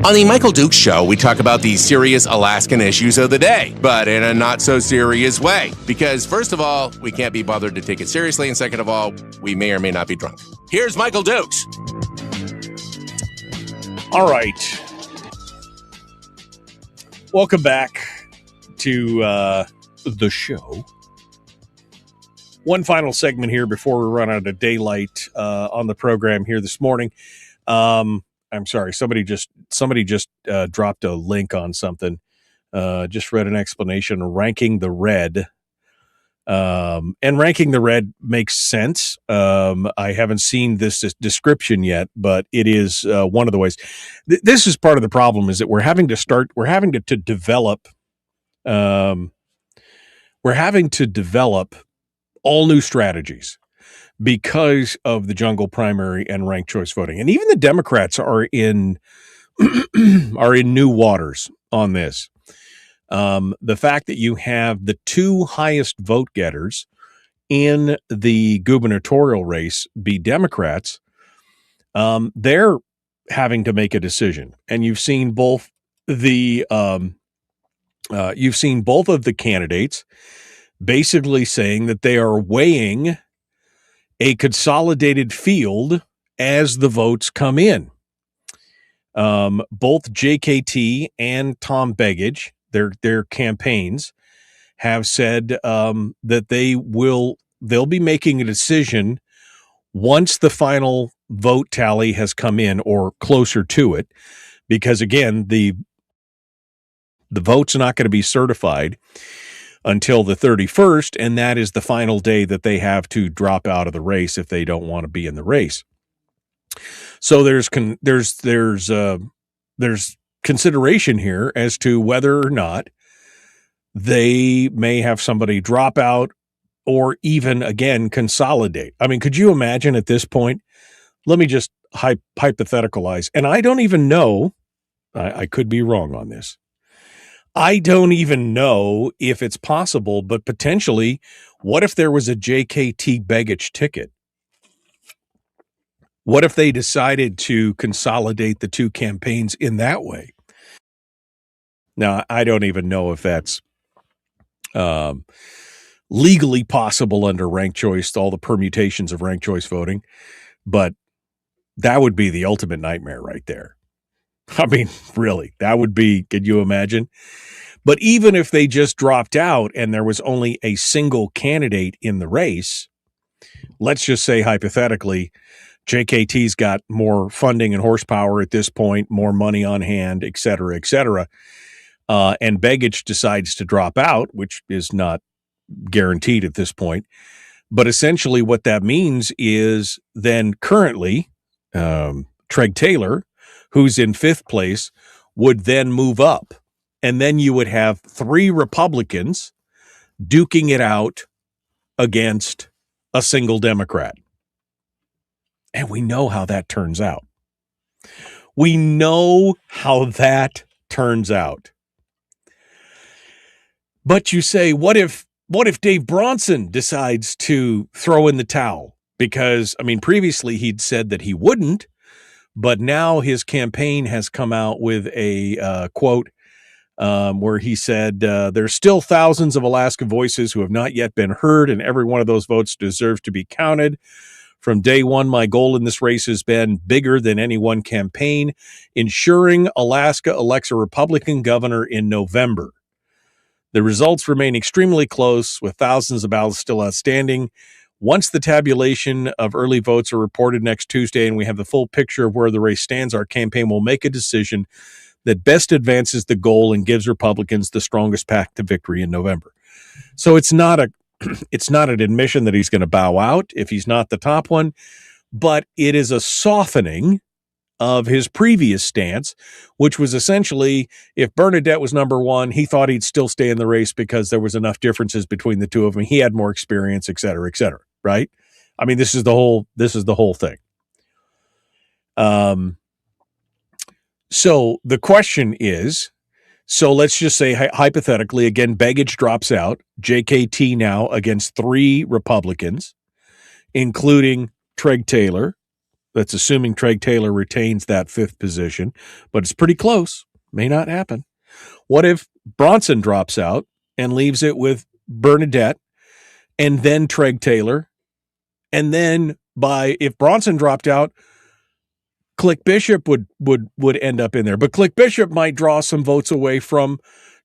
On the Michael Dukes Show, we talk about the serious Alaskan issues of the day, but in a not-so-serious way. Because, first of all, we can't be bothered to take it seriously, and second of all, we may or may not be drunk. Here's Michael Dukes. All right. Welcome back to the show. One final segment here before we run out of daylight on the program here this morning. I'm sorry, somebody just somebody just dropped a link on something. Just read an explanation, ranking the red. And ranking the red makes sense. I haven't seen this description yet, but it is one of the ways. This is part of the problem, is that we're having to develop all new strategies because of the jungle primary and ranked choice voting. And even the Democrats are in new waters on this. The fact that you have the two highest vote getters in the gubernatorial race be Democrats, they're having to make a decision. And you've seen both of the candidates basically saying that they are weighing a consolidated field as the votes come in. Both JKT and Tom Begich, their campaigns, have said that they'll be making a decision once the final vote tally has come in or closer to it, because again, the votes are not going to be certified until the 31st, and that is the final day that they have to drop out of the race if they don't want to be in the race. So there's consideration here as to whether or not they may have somebody drop out or even, again, consolidate. I mean, could you imagine at this point? Let me just hypotheticalize. And I don't even know, I could be wrong on this. I don't even know if it's possible, but potentially, what if there was a JKT Begich ticket? What if they decided to consolidate the two campaigns in that way? Now, I don't even know if that's legally possible under ranked choice, all the permutations of ranked choice voting, but that would be the ultimate nightmare right there. I mean, really, that would be, could you imagine? But even if they just dropped out and there was only a single candidate in the race, let's just say hypothetically, JKT's got more funding and horsepower at this point, more money on hand, et cetera, and Begich decides to drop out, which is not guaranteed at this point. But essentially what that means is then currently Treg Taylor, who's in fifth place, would then move up. And then you would have three Republicans duking it out against a single Democrat. And we know how that turns out. But you say, what if Dave Bronson decides to throw in the towel? Because, I mean, previously he'd said that he wouldn't, but now his campaign has come out with a quote where he said, there's still thousands of Alaska voices who have not yet been heard, and every one of those votes deserves to be counted. From day one, my goal in this race has been bigger than any one campaign, ensuring Alaska elects a Republican governor in November. The results remain extremely close, with thousands of ballots still outstanding. Once the tabulation of early votes are reported next Tuesday and we have the full picture of where the race stands, our campaign will make a decision that best advances the goal and gives Republicans the strongest path to victory in November. So it's not an admission that he's going to bow out if he's not the top one, but it is a softening of his previous stance, which was essentially, if Bernadette was number one, he thought he'd still stay in the race because there was enough differences between the two of them. He had more experience, et cetera, right? I mean, this is the whole thing. So the question is, so let's just say hypothetically, again, Begich drops out, JKT now against three Republicans, including Treg Taylor. That's assuming Treg Taylor retains that fifth position, but it's pretty close. May not happen. What if Bronson drops out and leaves it with Bernadette and then Treg Taylor? And then if Bronson dropped out, Click Bishop would end up in there, but Click Bishop might draw some votes away from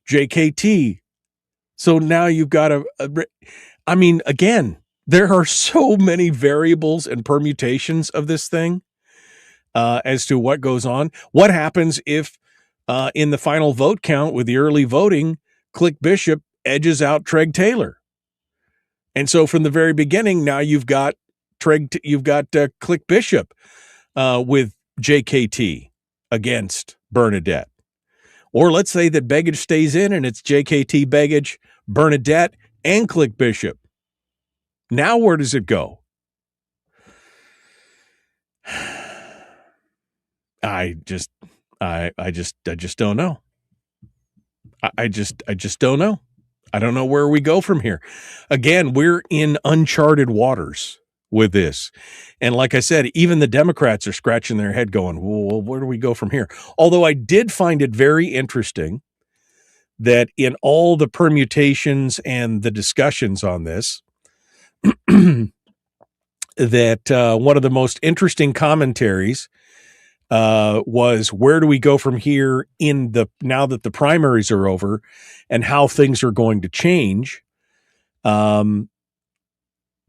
JKT. So now you've got I mean, again, there are so many variables and permutations of this thing. as to what goes on. What happens if in the final vote count with the early voting, Click Bishop edges out Treg Taylor? And so from the very beginning, now you've got Click Bishop with JKT against Bernadette. Or let's say that Begich stays in and it's JKT, Begich, Bernadette, and Click Bishop. Now where does it go? I just don't know. I just don't know. I don't know where we go from here. Again, we're in uncharted waters with this. And like I said, even the Democrats are scratching their head going, well, where do we go from here? Although I did find it very interesting that in all the permutations and the discussions on this, that one of the most interesting commentaries was, where do we go from here now that the primaries are over and how things are going to change?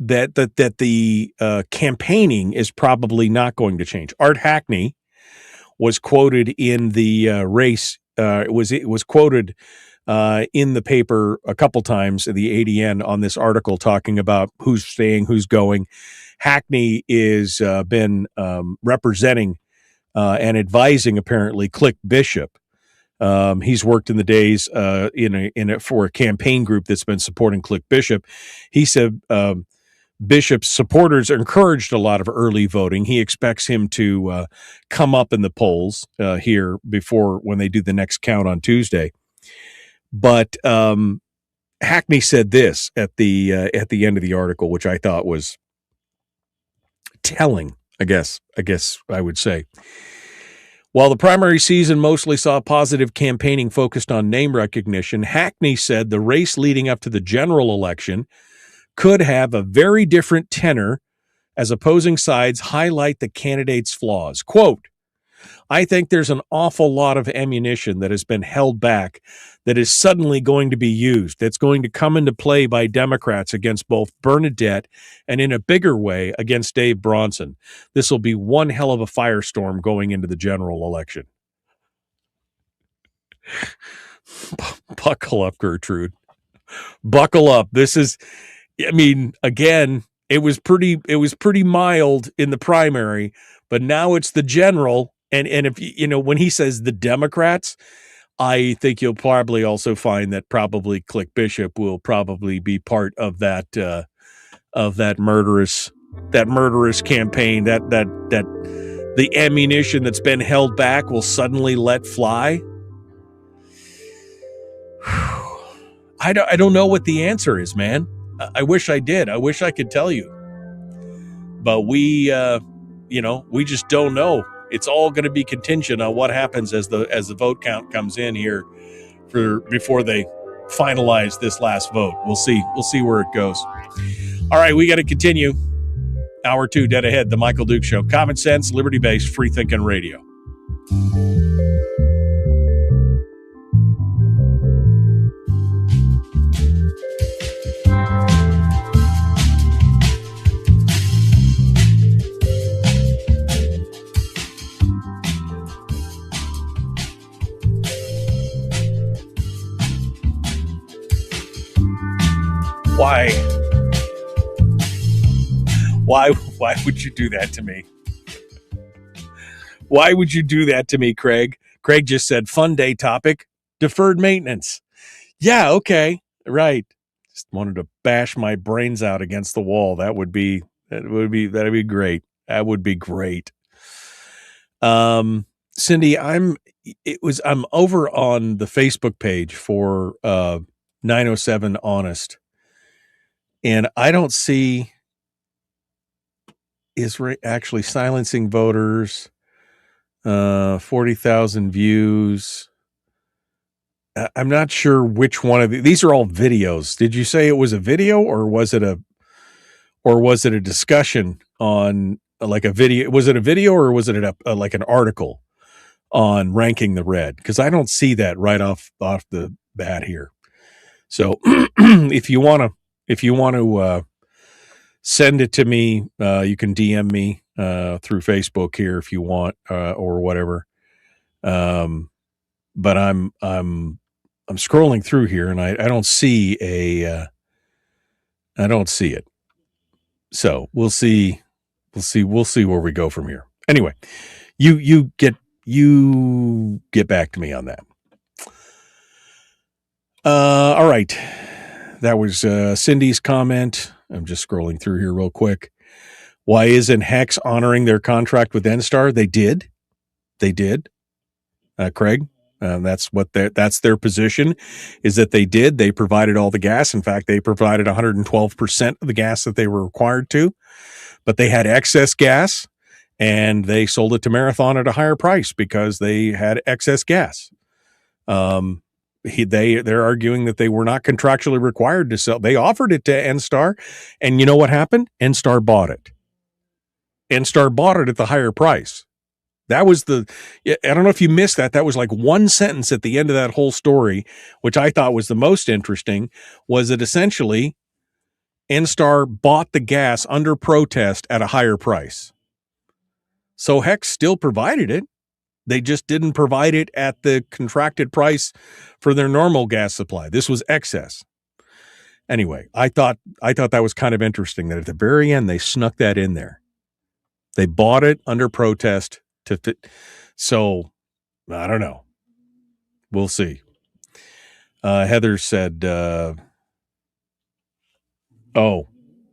That the campaigning is probably not going to change. Art Hackney was quoted in the race. It was quoted in the paper a couple times, the ADN, on this article talking about who's staying, who's going. Hackney is been representing and advising, apparently, Click Bishop. He's worked in the days for a campaign group that's been supporting Click Bishop. He said Bishop's supporters encouraged a lot of early voting. He expects him to come up in the polls here before when they do the next count on Tuesday. But Hackney said this at the end of the article, which I thought was telling. I guess I would say. While the primary season mostly saw positive campaigning focused on name recognition, Hackney said the race leading up to the general election could have a very different tenor as opposing sides highlight the candidate's flaws. Quote, I think there's an awful lot of ammunition that has been held back that is suddenly going to be used, that's going to come into play by Democrats against both Bernadette and in a bigger way against Dave Bronson. This will be one hell of a firestorm going into the general election. Buckle up, Gertrude. Buckle up. This is, I mean, again, it was pretty mild in the primary, but now it's the general. And if when he says the Democrats, I think you'll probably also find that probably Click Bishop will probably be part of that murderous campaign, that the ammunition that's been held back will suddenly let fly. I don't know what the answer is, man. I wish I did. I wish I could tell you, but we just don't know. It's all going to be contingent on what happens as the vote count comes in here before they finalize this last vote. We'll see where it goes. All right, we got to continue. Hour 2 dead ahead. The Michael Duke Show. Common sense, liberty-based, free-thinking radio. Why would you do that to me? Why would you do that to me, Craig? Craig just said, fun day topic, deferred maintenance. Yeah, okay, right. Just wanted to bash my brains out against the wall. That'd be great. That would be great. Cindy, I'm over on the Facebook page for 907 Honest. And I don't see is actually silencing voters, 40,000 views. I'm not sure which one of these are all videos. Did you say it was a video or was it a discussion on like a video? Was it a video or was it like an article on ranking the red? Because I don't see that right off the bat here. So if you want to send it to me, you can DM me through Facebook here if you want, or whatever. But I'm scrolling through here and I don't see I don't see it. So we'll see where we go from here. Anyway, you get back to me on that. All right. That was Cindy's comment. I'm just scrolling through here real quick. Why isn't Hex honoring their contract with NSTAR? They did. Craig, that's their position, is that they did. They provided all the gas. In fact, they provided 112% of the gas that they were required to, but they had excess gas and they sold it to Marathon at a higher price because they had excess gas. They're arguing that they were not contractually required to sell. They offered it to NSTAR, and you know what happened? NSTAR bought it. NSTAR bought it at the higher price. That was I don't know if you missed that. That was like one sentence at the end of that whole story, which I thought was the most interesting, was that essentially NSTAR bought the gas under protest at a higher price. So Hex still provided it. They just didn't provide it at the contracted price for their normal gas supply. This was excess. Anyway, I thought that was kind of interesting that at the very end they snuck that in there. They bought it under protest to fit. So I don't know. We'll see. Heather said,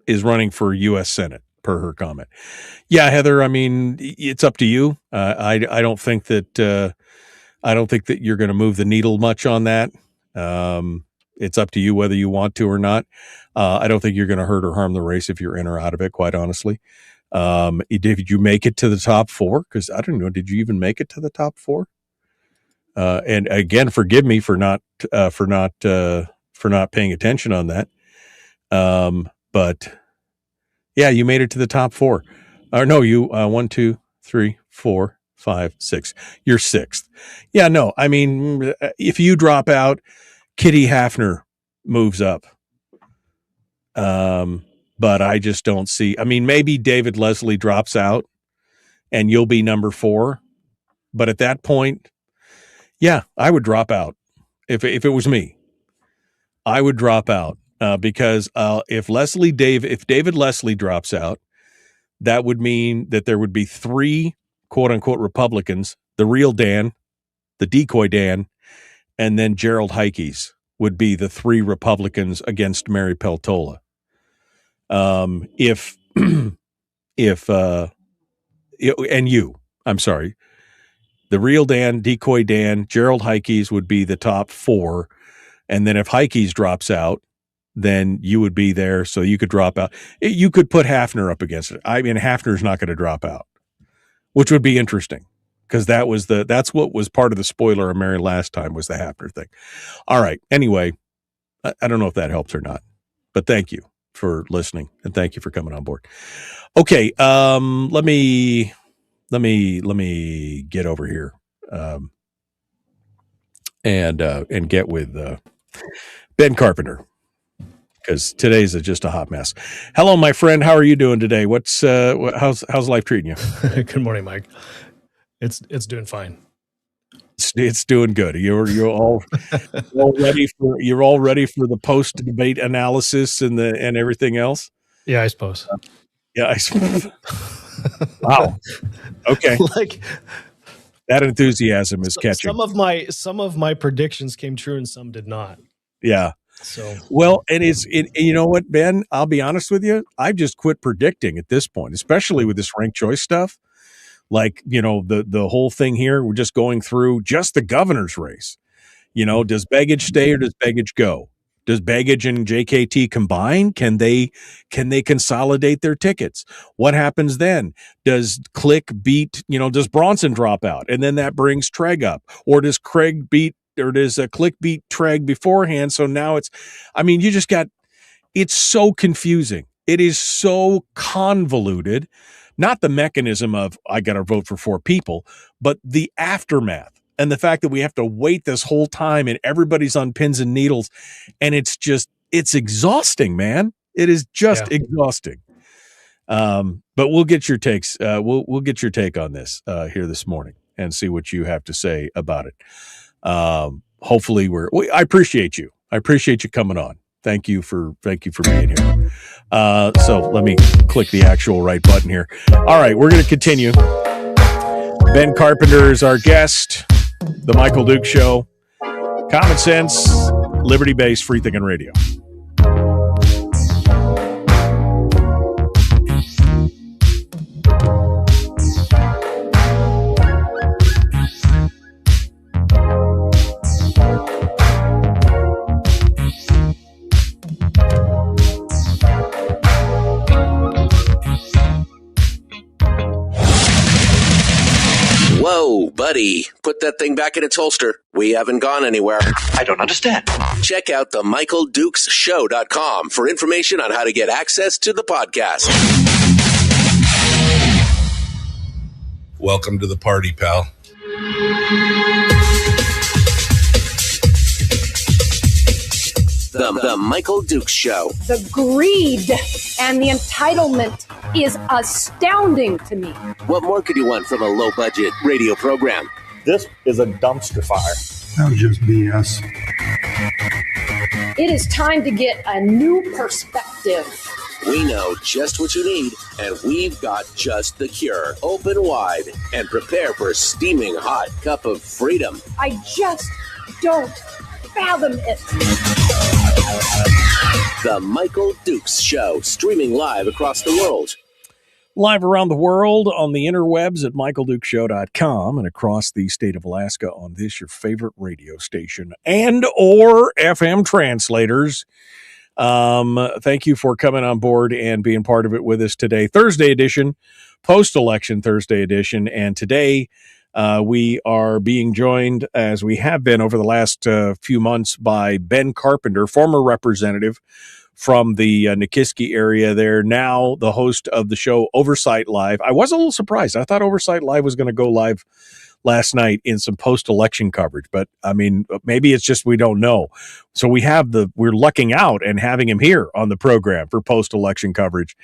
is running for U.S. Senate per her comment. Yeah, Heather, I mean, it's up to you. I don't think that you're going to move the needle much on that. It's up to you whether you want to or not. I don't think you're going to hurt or harm the race if you're in or out of it, quite honestly. Did you make it to the top 4? Because I don't know. Did you even make it to the top 4? And again, forgive me for not paying attention on that. But yeah, you made it to the top 4. Or no, you 1, 2, 3, 4, 5, 6. You're 6th. Yeah, no. I mean, if you drop out, Kitty Hafner moves up. But I just don't see. I mean, maybe David Leslie drops out and you'll be number 4. But at that point, yeah, I would drop out. If it was me, I would drop out because if David Leslie drops out, that would mean that there would be 3 quote unquote Republicans, the real Dan, the decoy Dan, and then Gerald Heikes would be the 3 Republicans against Mary Peltola. If I'm sorry, the real Dan, decoy Dan, Gerald Heikes would be the top 4. And then if Heikes drops out, then you would be there. So you could drop out. You could put Hafner up against it. I mean, Hafner's not going to drop out, which would be interesting because that's what was part of the spoiler of Mary last time was the Hafner thing. All right. Anyway, I don't know if that helps or not, but thank you for listening and thank you for coming on board. Okay. Let me get over here, and get with, Ben Carpenter, because today's just a hot mess. Hello, my friend. How are you doing today? How's life treating you? Good morning, Mike. It's doing fine. It's doing good. You're all ready for the post debate analysis and everything else. Yeah, I suppose. Wow. Okay. Like that enthusiasm is catching. Some of my predictions came true and some did not. Yeah. So well, you know what, Ben? I'll be honest with you. I've just quit predicting at this point, especially with this ranked choice stuff. Like, the whole thing here, we're just going through just the governor's race. Does Begich stay or does Begich go? Does Begich and JKT combine? Can they consolidate their tickets? What happens then? Does Click beat, does Bronson drop out? And then that brings Treg up. Or does Click beat Treg beforehand? So now it's so confusing. It is so convoluted. Not the mechanism of I got to vote for 4 people, but the aftermath and the fact that we have to wait this whole time and everybody's on pins and needles. And it's exhausting, man. It is just exhausting. But we'll get your takes. We'll get your take on this here this morning and see what you have to say about it. Hopefully I appreciate you. I appreciate you coming on. Thank you for being here. So let me click the actual right button here. All right, we're going to continue. Ben Carpenter is our guest. The Michael Duke Show. Common sense, liberty-based, free thinking radio. Whoa, buddy. Put that thing back in its holster. We haven't gone anywhere. I don't understand. Check out the MichaelDukesShow.com for information on how to get access to the podcast. Welcome to the party, pal. The Michael Dukes Show. The greed and the entitlement is astounding to me. What more could you want from a low-budget radio program? This is a dumpster fire. That was just BS. It is time to get a new perspective. We know just what you need, and we've got just the cure. Open wide and prepare for a steaming hot cup of freedom. I just don't fathom it. The Michael Dukes Show, streaming live across the world. Live around the world on the interwebs at michaeldukeshow.com and across the state of Alaska on this, your favorite radio station and or FM translators. Thank you for coming on board and being part of it with us today. Thursday edition, post-election Thursday edition. And today we are being joined, as we have been over the last few months, by Ben Carpenter, former representative from the Nikiski area. They're now the host of the show Oversight Live. I was a little surprised. I thought Oversight Live was going to go live last night in some post-election coverage, but I mean, maybe it's just we don't know. So we're lucking out and having him here on the program for post-election coverage.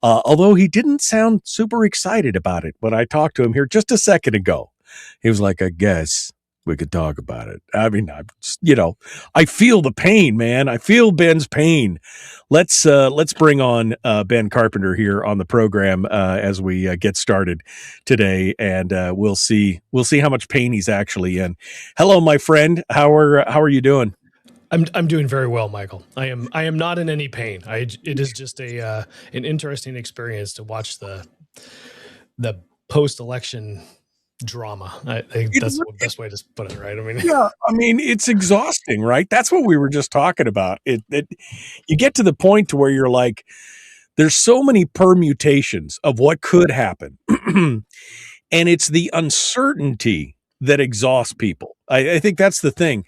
Although he didn't sound super excited about it when I talked to him here just a second ago. He was like, I guess we could talk about it. I mean, I feel the pain, man. I feel Ben's pain. Let's bring on Ben Carpenter here on the program as we get started today, and we'll see how much pain he's actually in. Hello, my friend. How are you doing? I'm doing very well, Michael. I am not in any pain. It is just an interesting experience to watch the post-election drama. I think that's the best way to put it, right? I mean, yeah, I mean, it's exhausting, right? That's what we were just talking about. You get to the point to where you're like, there's so many permutations of what could happen. And it's the uncertainty that exhausts people. I think that's the thing.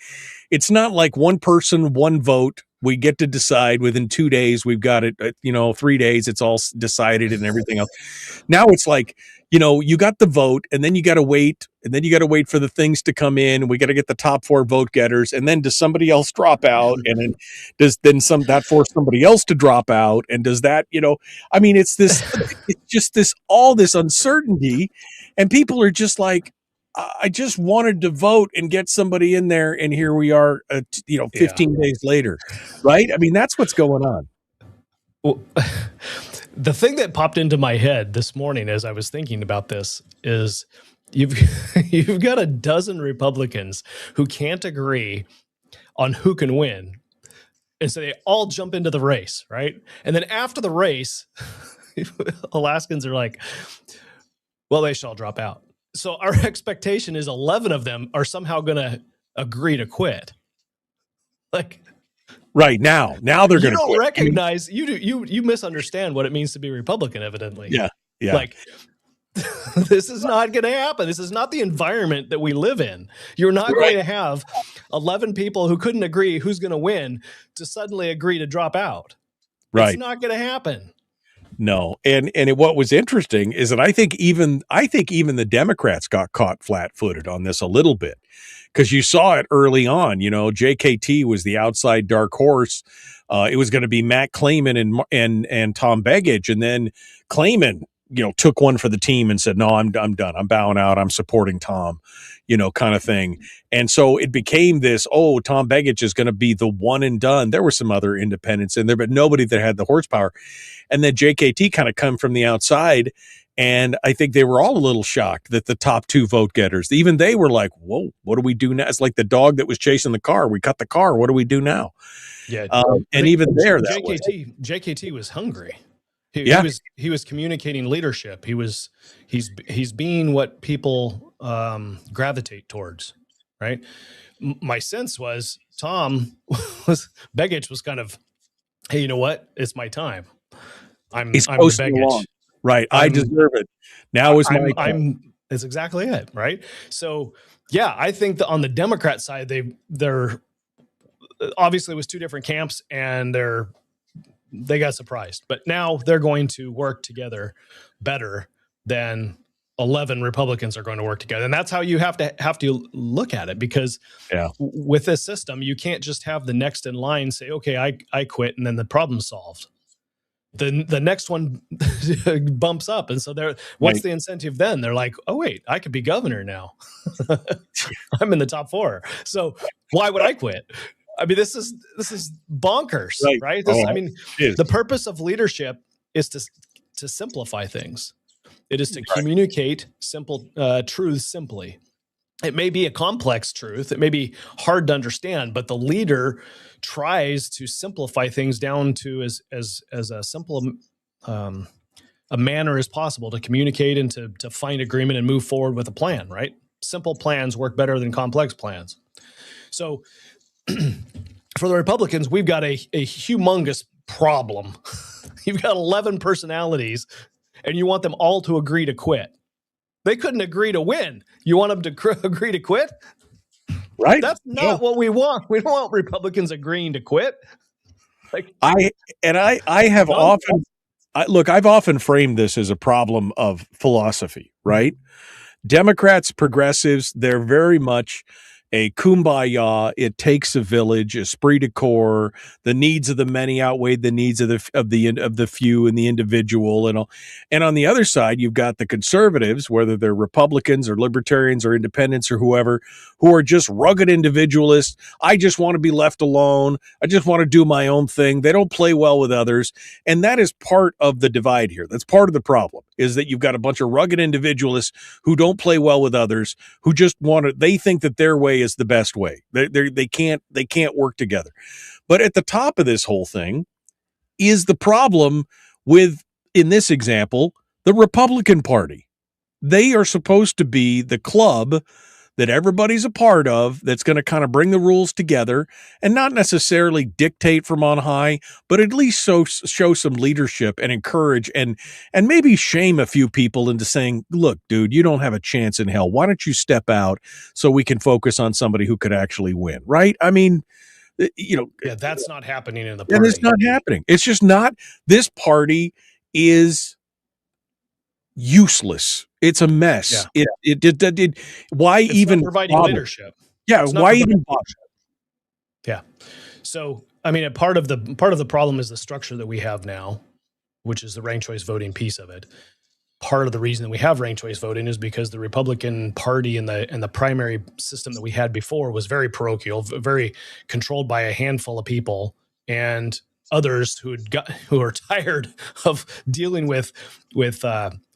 It's not like one person, one vote. We get to decide within 2 days. We've got it, 3 days. It's all decided and everything else. Now it's like, you got the vote, and then you got to wait, and then you got to wait for the things to come in. And we got to get the top 4 vote getters, and then does somebody else drop out? And then that force somebody else to drop out? And does that, I mean, it's just all this uncertainty, and people are just like, I just wanted to vote and get somebody in there, and here we are, 15 days later, right? I mean, that's what's going on. Well, the thing that popped into my head this morning as I was thinking about this is you've got a dozen Republicans who can't agree on who can win, and so they all jump into the race, right? And then after the race, Alaskans are like, well, they shall drop out. So our expectation is 11 of them are somehow going to agree to quit. Like, right now they're going to quit. Recognize you misunderstand what it means to be Republican, evidently. Yeah. Like, this is not going to happen. This is not the environment that we live in. You're not going to have 11 people who couldn't agree who's going to win to suddenly agree to drop out. Right. It's not going to happen. No, and what was interesting is that I think even the Democrats got caught flat-footed on this a little bit, because you saw it early on. JKT was the outside dark horse. It was going to be Matt Clayman and Tom Begich, and then Clayman, took one for the team and said, "No, I'm done. I'm bowing out. I'm supporting Tom," kind of thing. And so it became this, Tom Begich is going to be the one and done. There were some other independents in there, but nobody that had the horsepower. And then JKT kind of come from the outside. And I think they were all a little shocked that the top 2 vote getters, even they were like, whoa, what do we do now? It's like the dog that was chasing the car. We cut the car. What do we do now? Yeah. And even there, JKT was hungry. He was communicating leadership. He's being what people gravitate towards, right? My sense was Begich was kind of, hey, you know what? It's my time. I'm Begich. Right. I deserve it. Now is my time. That's exactly it. Right. So yeah, I think that on the Democrat side, they're obviously it was 2 different camps, and they got surprised, but now they're going to work together better than 11 Republicans are going to work together. And that's how you have to look at it, because with this system, you can't just have the next in line say, okay, I quit, and then the problem's solved. The next one bumps up. And so what's the incentive then? They're like, oh wait, I could be governor now. I'm in the top 4. So why would I quit? I mean, this is bonkers, right? The purpose of leadership is to simplify things. It is to communicate simple truths simply. It may be a complex truth. It may be hard to understand, but the leader tries to simplify things down to as a simple a manner as possible to communicate and to find agreement and move forward with a plan, right? Simple plans work better than complex plans. So for the Republicans, we've got a humongous problem. You've got 11 personalities, and you want them all to agree to quit. They couldn't agree to win. You want them to agree to quit? Right. That's not what we want. We don't want Republicans agreeing to quit. I've often framed this as a problem of philosophy, right? Democrats, progressives, they're very much a kumbaya. It takes a village, esprit de corps. The needs of the many outweigh the needs of the few and the individual, and all. And on the other side, you've got the conservatives, whether they're Republicans or libertarians or independents or whoever, who are just rugged individualists. I just want to be left alone. I just want to do my own thing. They don't play well with others, and that is part of the divide here. That's part of the problem, is that you've got a bunch of rugged individualists who don't play well with others, who just they think that their way is the best way. They can't work together. But at the top of this whole thing is the problem with, in this example, the Republican Party. They are supposed to be the club that everybody's a part of, that's going to kind of bring the rules together and not necessarily dictate from on high, but at least show some leadership and encourage and maybe shame a few people into saying, look, dude, you don't have a chance in hell. Why don't you step out so we can focus on somebody who could actually win, right? I mean, that's not happening in the party. And it's not happening. It's just not. This party is useless. It's a mess. Yeah. Why it's even providing bother? leadership? Yeah. Why even bother? Yeah. So, I mean, part of the problem is the structure that we have now, which is the ranked choice voting piece of it. Part of the reason that we have ranked choice voting is because the Republican Party and the primary system that we had before was very parochial, very controlled by a handful of people, and others who are tired of dealing with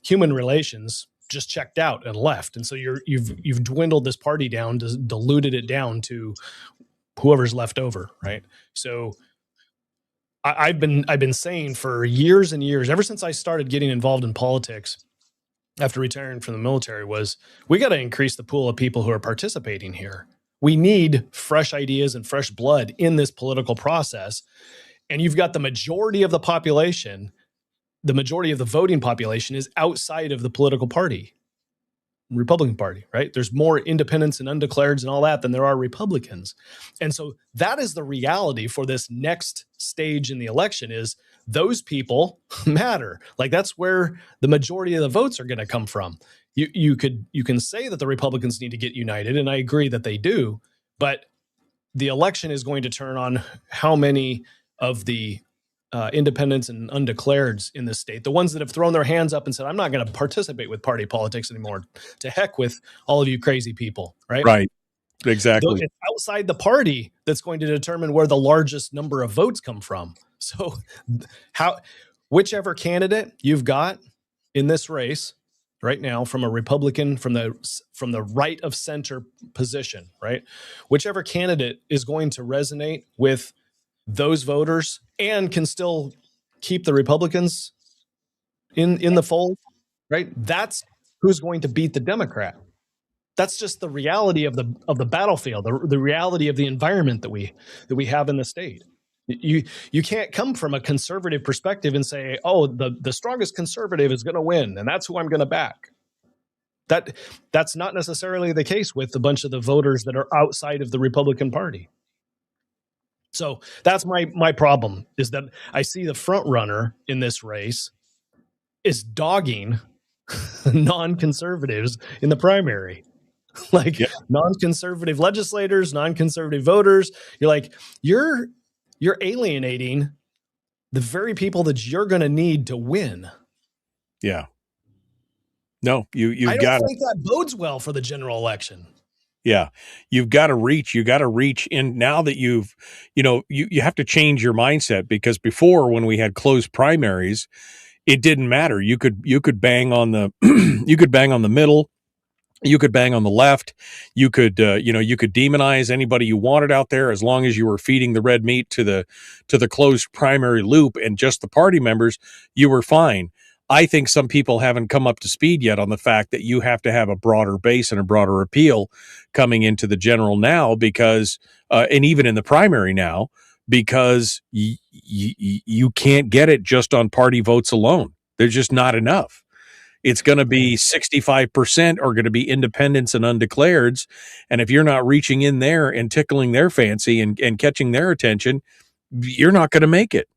human relations just checked out and left. And so you've dwindled this party down, diluted it down to whoever's left over, right? So I've been saying for years and years, ever since I started getting involved in politics after retiring from the military, was we got to increase the pool of people who are participating here. We need fresh ideas and fresh blood in this political process. And you've got the majority of the population, the majority of the voting population is outside of the political party, Republican Party, right? There's more independents and undeclareds and all that than there are Republicans. And so that is the reality for this next stage in the election, is those people matter. Like, that's where the majority of the votes are going to come from. you can say that the Republicans need to get united, and I agree that they do, but the election is going to turn on how many of the independents and undeclareds in this state, the ones that have thrown their hands up and said, I'm not going to participate with party politics anymore. To heck with all of you crazy people, right? Right. Exactly. It's outside the party that's going to determine where the largest number of votes come from. So whichever candidate you've got in this race right now, from a Republican, from the right of center position, right? Whichever candidate is going to resonate with those voters and can still keep the Republicans in the fold, right? That's who's going to beat the Democrat. That's just the reality of the battlefield, the reality of the environment that we have in the state. You can't come from a conservative perspective and say, oh, the strongest conservative is going to win, and that's who I'm going to back. That's not necessarily the case with a bunch of the voters that are outside of the Republican Party. So that's my problem, is that I see the front runner in this race is dogging non-conservatives in the primary. Like non-conservative legislators, non-conservative voters. You're like, you're alienating the very people that you're going to need to win. Yeah. No, I don't think that bodes well for the general election. Yeah. You got to reach in now that you have to change your mindset, because before, when we had closed primaries, it didn't matter. You could bang on the, you could bang on the middle. You could bang on the left. You could, you could demonize anybody you wanted out there, as long as you were feeding the red meat to the closed primary loop and just the party members, you were fine. I think some people haven't come up to speed yet on the fact that you have to have a broader base and a broader appeal coming into the general now, because, and even in the primary now, because you can't get it just on party votes alone. There's just not enough. It's going to be 65% are going to be independents and undeclareds. And if you're not reaching in there and tickling their fancy and catching their attention, you're not going to make it.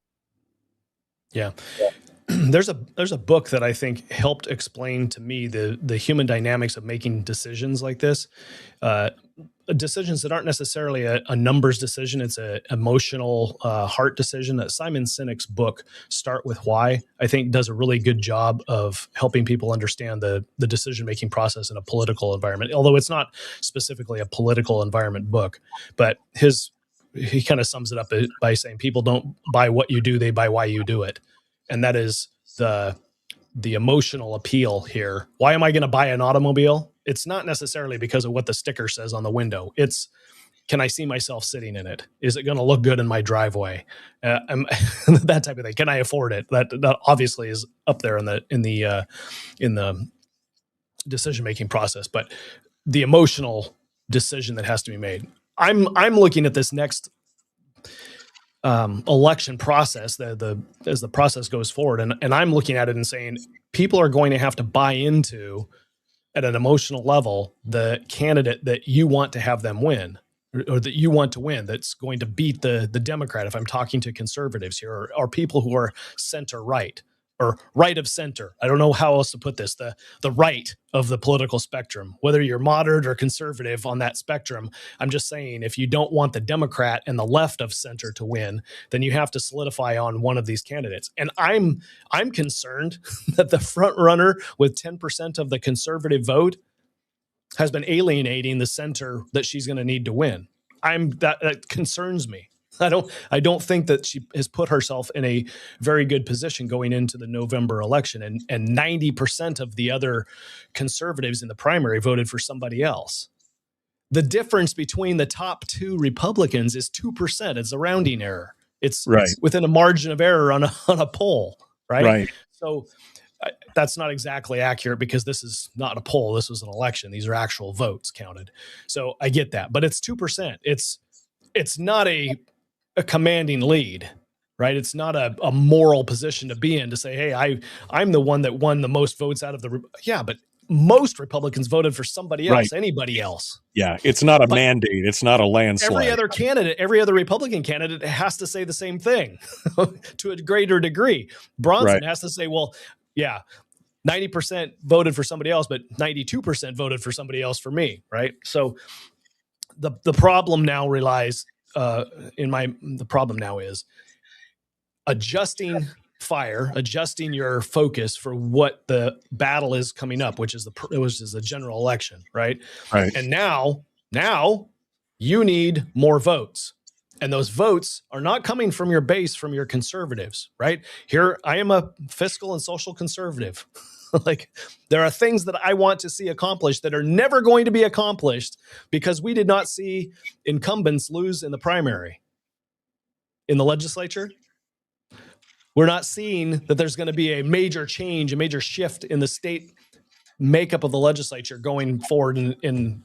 Yeah. There's a book that I think helped explain to me the human dynamics of making decisions like this. Decisions that aren't necessarily a numbers decision. It's an emotional heart decision. That Simon Sinek's book, Start With Why, I think does a really good job of helping people understand the decision-making process in a political environment. Although it's not specifically a political environment book, but he kind of sums it up by saying people don't buy what you do, they buy why you do it. And that is the emotional appeal here. Why am I going to buy an automobile? It's not necessarily because of what the sticker says on the window. It's, can I see myself sitting in it? Is it going to look good in my driveway? That type of thing. Can I afford it? That obviously is up there in the decision-making process, but the emotional decision that has to be made. I'm looking at this next election process, as the process goes forward, and I'm looking at it and saying people are going to have to buy into, at an emotional level, the candidate that you want to have them win, or that you want to win, that's going to beat the Democrat. If I'm talking to conservatives here, or people who are center right or right of center, I don't know how else to put this, the right of the political spectrum, whether you're moderate or conservative on that spectrum. I'm just saying, if you don't want the Democrat and the left of center to win, then you have to solidify on one of these candidates. And I'm concerned that the front runner with 10% of the conservative vote has been alienating the center that she's going to need to win. That concerns me. I don't think that she has put herself in a very good position going into the November election, and 90% of the other conservatives in the primary voted for somebody else. The difference between the top two Republicans is 2%. It's a rounding error. It's within a margin of error on a poll, right? So that's not exactly accurate, because this is not a poll. This was an election. These are actual votes counted. So I get that, but it's 2%. It's not a commanding lead, right? It's not a moral position to be in, to say, hey, I'm the one that won the most votes out of but most Republicans voted for somebody else, anybody else. Yeah, it's not a mandate. It's not a landslide. Every other Republican candidate has to say the same thing to a greater degree. Bronson has to say, well, yeah, 90% voted for somebody else, but 92% voted for somebody else for me, right? So the problem now relies the problem now is adjusting your focus for what the battle is coming up, which is the general election, right? Right. And now you need more votes. And those votes are not coming from your base, from your conservatives, right? Here, I am a fiscal and social conservative. Like, there are things that I want to see accomplished that are never going to be accomplished because we did not see incumbents lose in the primary in the legislature. We're not seeing that there's going to be a major change, a major shift in the state makeup of the legislature going forward in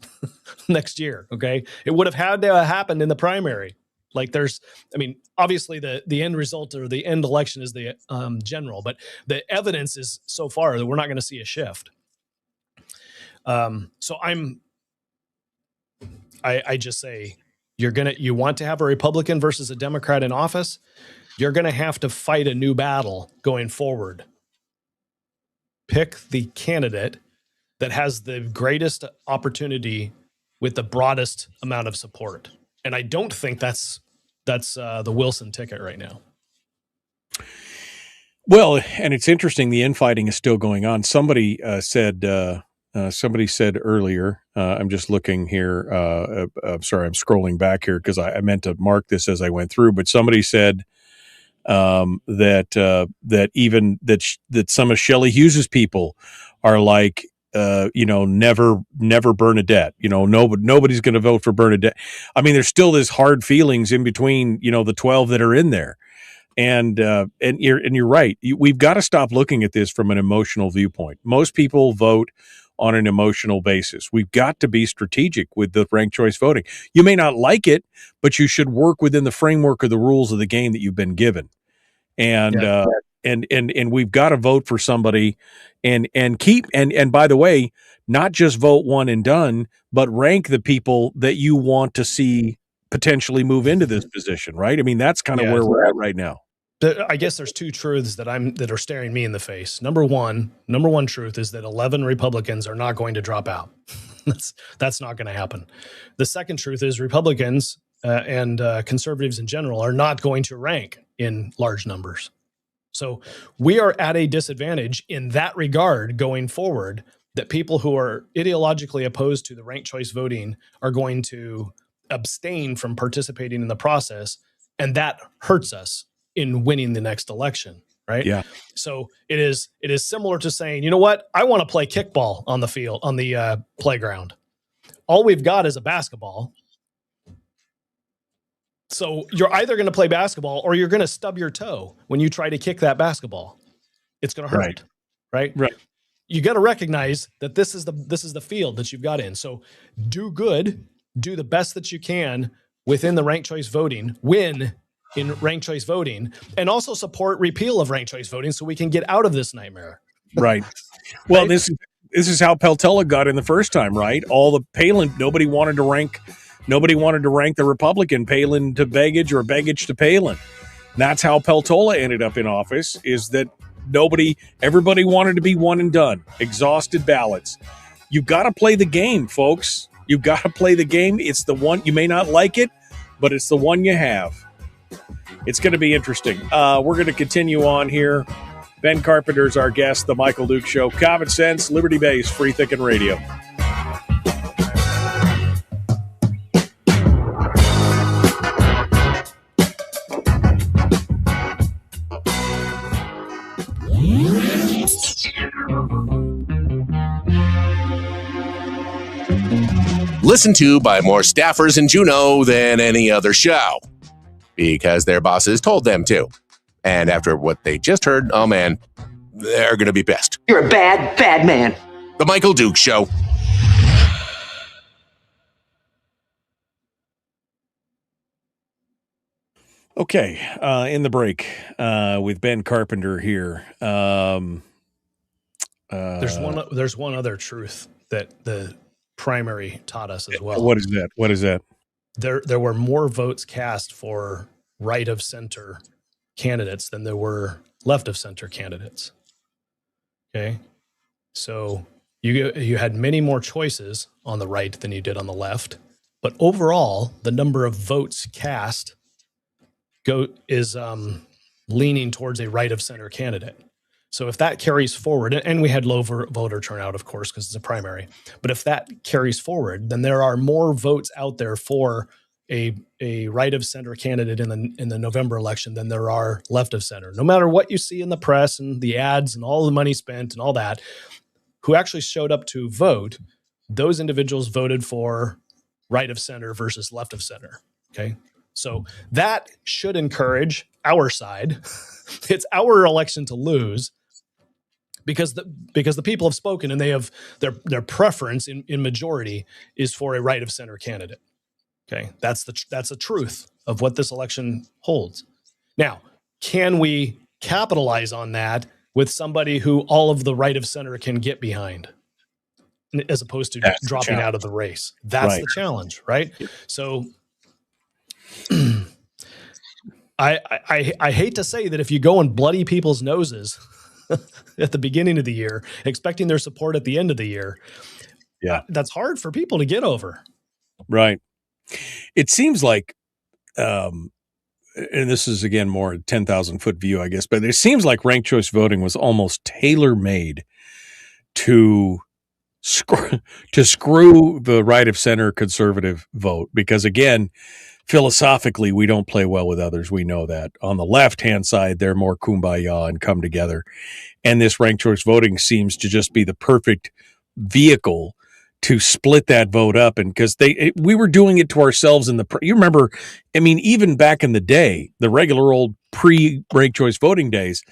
next year. Okay. It would have had to have happened in the primary. Like obviously the end result or the end election is the general, but the evidence is so far that we're not going to see a shift. So I just say, you want to have a Republican versus a Democrat in office, you're going to have to fight a new battle going forward. Pick the candidate that has the greatest opportunity with the broadest amount of support. And I don't think that's the Wilson ticket right now. Well, and it's interesting. The infighting is still going on. Somebody said earlier, I'm just looking here. I'm sorry, I'm scrolling back here because I meant to mark this as I went through, but somebody said that some of Shelley Hughes's people are like, never Bernadette. Nobody's going to vote for Bernadette. I mean, there's still this hard feelings in between, the 12 that are in there. And you're right. We've got to stop looking at this from an emotional viewpoint. Most people vote on an emotional basis. We've got to be strategic with the ranked choice voting. You may not like it, but you should work within the framework of the rules of the game that you've been given. And we've got to vote for somebody and by the way, not just vote one and done, but rank the people that you want to see potentially move into this position, right? I mean, that's kind of where we're at right now. I guess there's two truths that are staring me in the face. Number one truth is that 11 Republicans are not going to drop out. That's not going to happen. The second truth is Republicans and conservatives in general are not going to rank in large numbers. So we are at a disadvantage in that regard going forward, that people who are ideologically opposed to the ranked choice voting are going to abstain from participating in the process. And that hurts us in winning the next election. Right. Yeah. So it is similar to saying, you know what? I want to play kickball on the field, on the playground. All we've got is a basketball. So you're either going to play basketball or you're going to stub your toe when you try to kick that basketball. It's going to hurt. Right. You got to recognize that this is the field that you've got in. So do good, do the best that you can within the ranked choice voting, win in ranked choice voting, and also support repeal of ranked choice voting so we can get out of this nightmare. Right. Well, this is how Peltola got in the first time, right? All the Palin, nobody wanted to rank the Republican, Palin to Begich or Begich to Palin. That's how Peltola ended up in office, is that everybody wanted to be one and done, exhausted ballots. You've got to play the game, folks. You've got to play the game. It's the one, you may not like it, but it's the one you have. It's going to be interesting. We're going to continue on here. Ben Carpenter's our guest, The Michael Duke Show. Common sense, liberty-based, free thinking radio. Listened to by more staffers in Juneau than any other show, because their bosses told them to. And after what they just heard, oh man, they're going to be pissed. You're a bad, bad man. The Michael Duke Show. Okay, in the break with Ben Carpenter here. There's one other truth that the primary taught us as well. What is that? There were more votes cast for right of center candidates than there were left of center candidates. Okay. So you had many more choices on the right than you did on the left. But overall, the number of votes cast is leaning towards a right of center candidate. So if that carries forward, and we had low voter turnout, of course, because it's a primary, but if that carries forward, then there are more votes out there for a right of center candidate in the November election than there are left of center. No matter what you see in the press and the ads and all the money spent and all that, who actually showed up to vote, those individuals voted for right of center versus left of center. Okay. So that should encourage our side. It's our election to lose because the people have spoken and they have their preference in majority is for a right of center candidate. Okay. That's the truth of what this election holds. Now, can we capitalize on that with somebody who all of the right of center can get behind, as opposed to dropping out of the race? That's the challenge, right? So I hate to say that if you go and bloody people's noses at the beginning of the year, expecting their support at the end of the year, that's hard for people to get over. Right. It seems like, and this is again more 10,000 foot view, I guess, but it seems like ranked choice voting was almost tailor made to screw the right of center conservative vote, because again, philosophically, we don't play well with others. We know that. On the left-hand side, they're more kumbaya and come together. And this ranked choice voting seems to just be the perfect vehicle to split that vote up. And because we were doing it to ourselves you remember, I mean, even back in the day, the regular old pre-ranked choice voting days,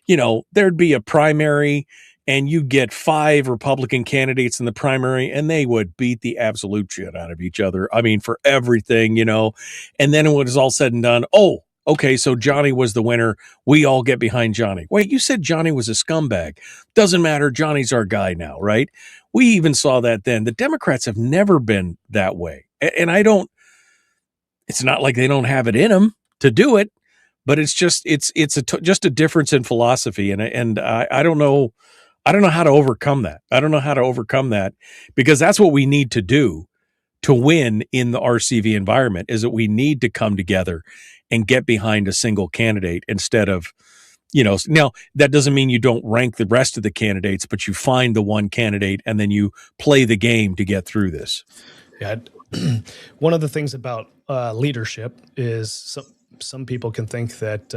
there'd be a primary and you get 5 Republican candidates in the primary, and they would beat the absolute shit out of each other. I mean, for everything, and then when it was all said and done, oh, okay, so Johnny was the winner. We all get behind Johnny. Wait, you said Johnny was a scumbag. Doesn't matter. Johnny's our guy now, right? We even saw that then. The Democrats have never been that way. And it's not like they don't have it in them to do it, but it's just, just a difference in philosophy. And I don't know. I don't know how to overcome that. Because that's what we need to do to win in the RCV environment, is that we need to come together and get behind a single candidate instead of, now that doesn't mean you don't rank the rest of the candidates, but you find the one candidate and then you play the game to get through this. Yeah. One of the things about leadership is some people can think that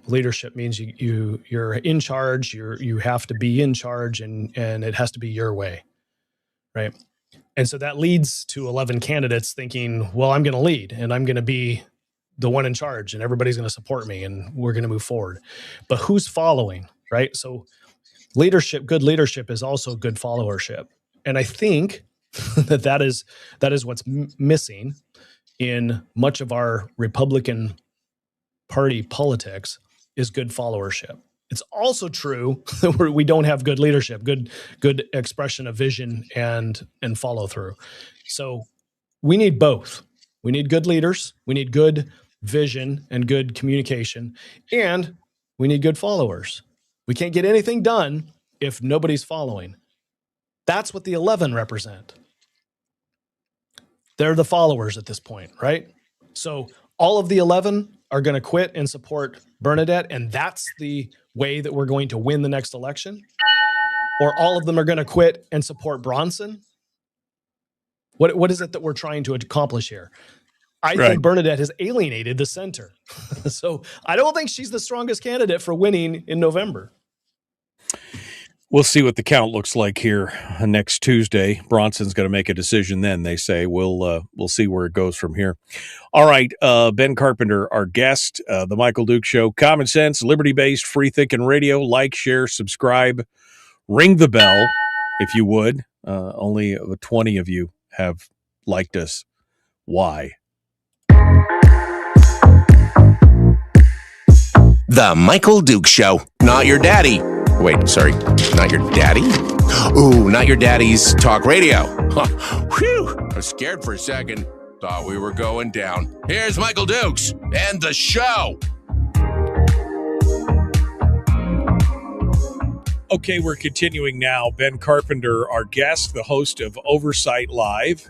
leadership means you're in charge. You have to be in charge, and it has to be your way, right? And so that leads to 11 candidates thinking, well, I'm going to lead, and I'm going to be the one in charge, and everybody's going to support me, and we're going to move forward. But who's following, right? So good leadership is also good followership, and I think that is what's missing in much of our Republican Party politics is good followership. It's also true that we don't have good leadership, good expression of vision and follow through. So we need both. We need good leaders. We need good vision and good communication, and we need good followers. We can't get anything done if nobody's following. That's what the 11 represent. They're the followers at this point, right? So all of the 11 are going to quit and support Bernadette, and that's the way that we're going to win the next election? Or all of them are going to quit and support Bronson? What is it that we're trying to accomplish here? I think Bernadette has alienated the center. So I don't think she's the strongest candidate for winning in November. We'll see what the count looks like here next Tuesday. Bronson's going to make a decision then, they say. We'll see where it goes from here. All right, Ben Carpenter, our guest, The Michael Duke Show. Common sense, liberty-based, free-thinking radio. Like, share, subscribe. Ring the bell, if you would. Only 20 of you have liked us. Why? The Michael Duke Show. Not your daddy. Wait, sorry, not your daddy? Ooh, not your daddy's talk radio. Whew, I was scared for a second. Thought we were going down. Here's Michael Dukes and the show. Okay, we're continuing now. Ben Carpenter, our guest, the host of Oversight Live.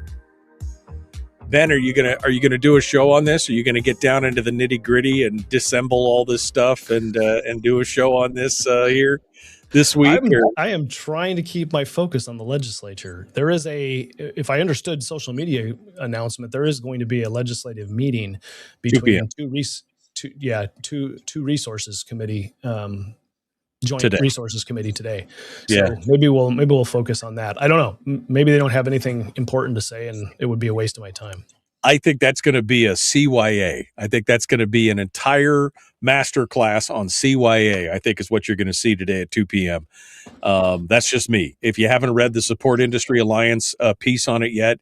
Ben, are you gonna do a show on this? Are you gonna get down into the nitty gritty and disassemble all this stuff and do a show on this here this week? I am trying to keep my focus on the legislature. There is if I understood social media announcement, there is going to be a legislative meeting between two resources committee. Joint today. Resources Committee today. So maybe we'll focus on that. I don't know. Maybe they don't have anything important to say and it would be a waste of my time. I think that's going to be a CYA. I think that's going to be an entire master class on CYA, I think is what you're going to see today at 2 p.m. That's just me. If you haven't read the Support Industry Alliance piece on it yet,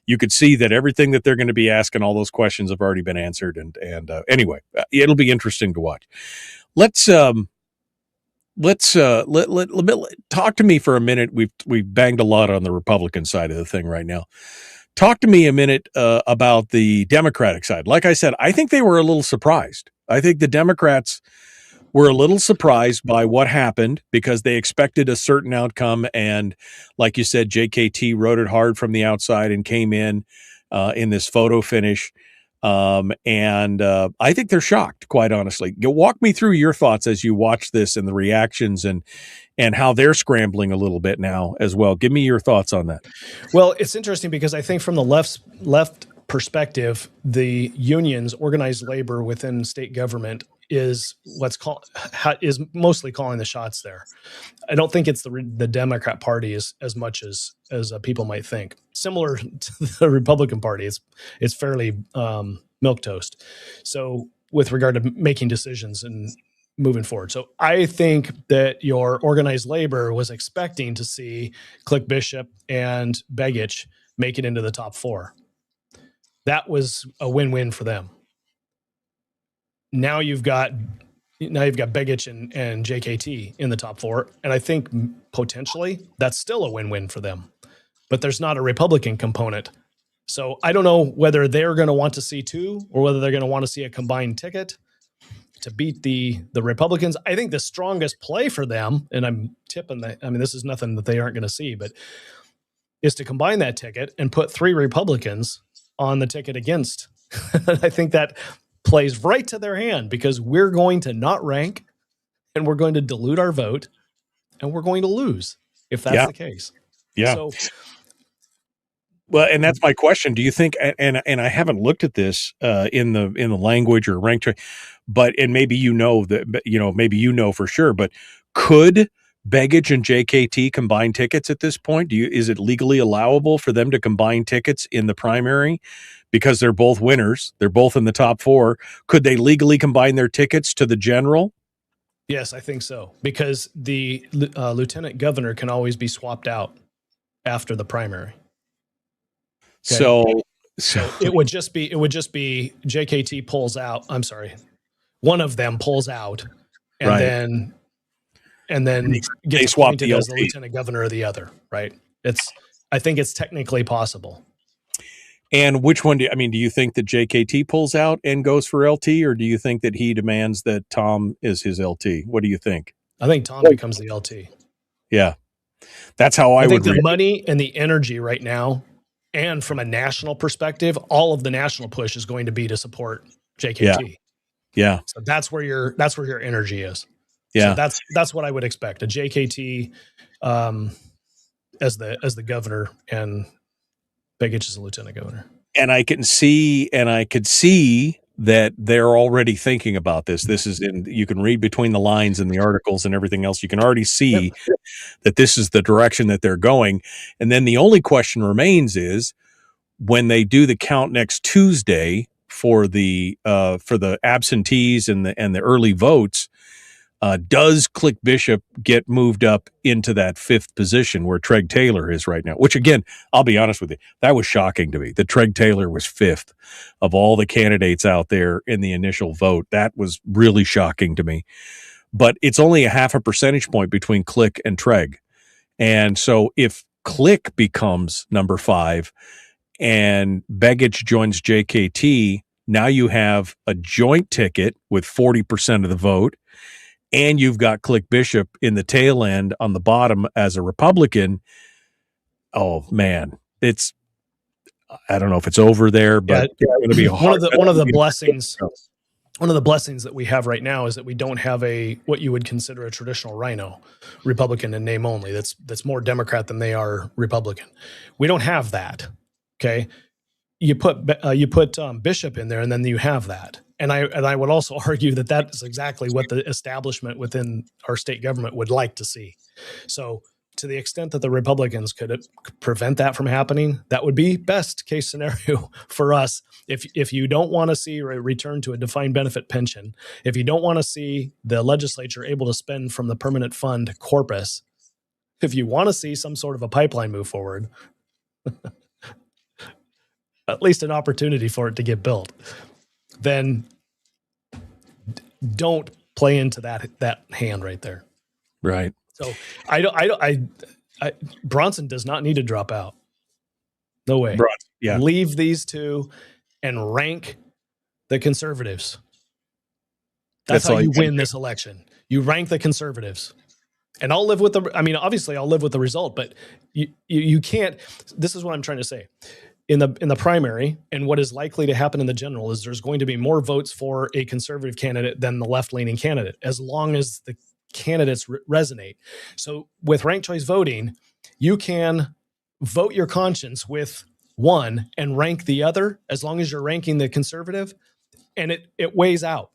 you could see that everything that they're going to be asking, all those questions have already been answered. And anyway, it'll be interesting to watch. Let's talk to me for a minute. We've banged a lot on the Republican side of the thing right now. Talk to me a minute about the Democratic side. Like I said, I think they were a little surprised. I think the Democrats were a little surprised by what happened because they expected a certain outcome. And like you said, JKT rode it hard from the outside and came in this photo finish. And I think they're shocked, quite honestly. Walk me through your thoughts as you watch this and the reactions and how they're scrambling a little bit now as well. Give me your thoughts on that. Well, it's interesting because I think from the left perspective, the unions, organized labor within state government is is mostly calling the shots there. I don't think it's the Democrat Party as much as people might think. Similar to the Republican Party, it's fairly milquetoast. So with regard to making decisions and moving forward. So I think that your organized labor was expecting to see Click Bishop and Begich make it into the top 4. That was a win-win for them. Now you've got Begich and JKT in the top 4, and I think potentially that's still a win-win for them. But there's not a Republican component. So I don't know whether they're going to want to see 2 or whether they're going to want to see a combined ticket to beat the Republicans. I think the strongest play for them, and I'm tipping that, I mean, this is nothing that they aren't going to see, but is to combine that ticket and put 3 Republicans on the ticket against. I think that plays right to their hand because we're going to not rank and we're going to dilute our vote and we're going to lose if that's the case. Yeah. So, well, and that's my question. Do you think, and I haven't looked at this in the language or rank, but, and maybe maybe for sure, but could Begich and JKT combine tickets at this point? Is it legally allowable for them to combine tickets in the primary? Because they're both winners. They're both in the top 4. Could they legally combine their tickets to the general? Yes, I think so. Because the lieutenant governor can always be swapped out after the primary. Okay? So it would just be JKT pulls out. I'm sorry. One of them pulls out and then gets appointed as the lieutenant governor of the other, right? I think it's technically possible. And which one do you think that JKT pulls out and goes for LT, or do you think that he demands that Tom is his LT? What do you think? I think Tom becomes the LT. Yeah. That's how I would think the money and the energy right now, and from a national perspective, all of the national push is going to be to support JKT. Yeah. So that's where your energy is. Yeah. So that's what I would expect. A JKT as the governor and Begich is the lieutenant governor. And I could see that they're already thinking about this. This is you can read between the lines in the articles and everything else. You can already see that this is the direction that they're going. And then the only question remains is when they do the count next Tuesday for the absentees and the early votes, does Click Bishop get moved up into that 5th position where Treg Taylor is right now? Which, again, I'll be honest with you, that was shocking to me. That Treg Taylor was 5th of all the candidates out there in the initial vote. That was really shocking to me. But it's only a 0.5 percentage point between Click and Treg. And so if Click becomes number 5 and Begich joins JKT, now you have a joint ticket with 40% of the vote. and you've got Click Bishop in the tail end on the bottom as a Republican, oh man, I don't know if it's over there, but it's going to be hard. One of the blessings. One of the blessings that we have right now is that we don't have what you would consider a traditional rhino Republican in name only. That's more Democrat than they are Republican. We don't have that. Okay, you put Bishop in there, and then you have that. And I would also argue that is exactly what the establishment within our state government would like to see. So, to the extent that the Republicans could prevent that from happening, that would be best case scenario for us. If you don't want to see a return to a defined benefit pension, if you don't want to see the legislature able to spend from the permanent fund corpus, if you want to see some sort of a pipeline move forward, at least an opportunity for it to get built, then don't play into that hand right there. Right. So Bronson does not need to drop out. No way. Yeah. Leave these two and rank the conservatives. That's how you win this election. You rank the conservatives. And I'll live with obviously I'll live with the result, but you can't. This is what I'm trying to say. In the primary, and what is likely to happen in the general, is there's going to be more votes for a conservative candidate than the left-leaning candidate, as long as the candidates resonate. So with ranked choice voting, you can vote your conscience with one and rank the other, as long as you're ranking the conservative, and it weighs out.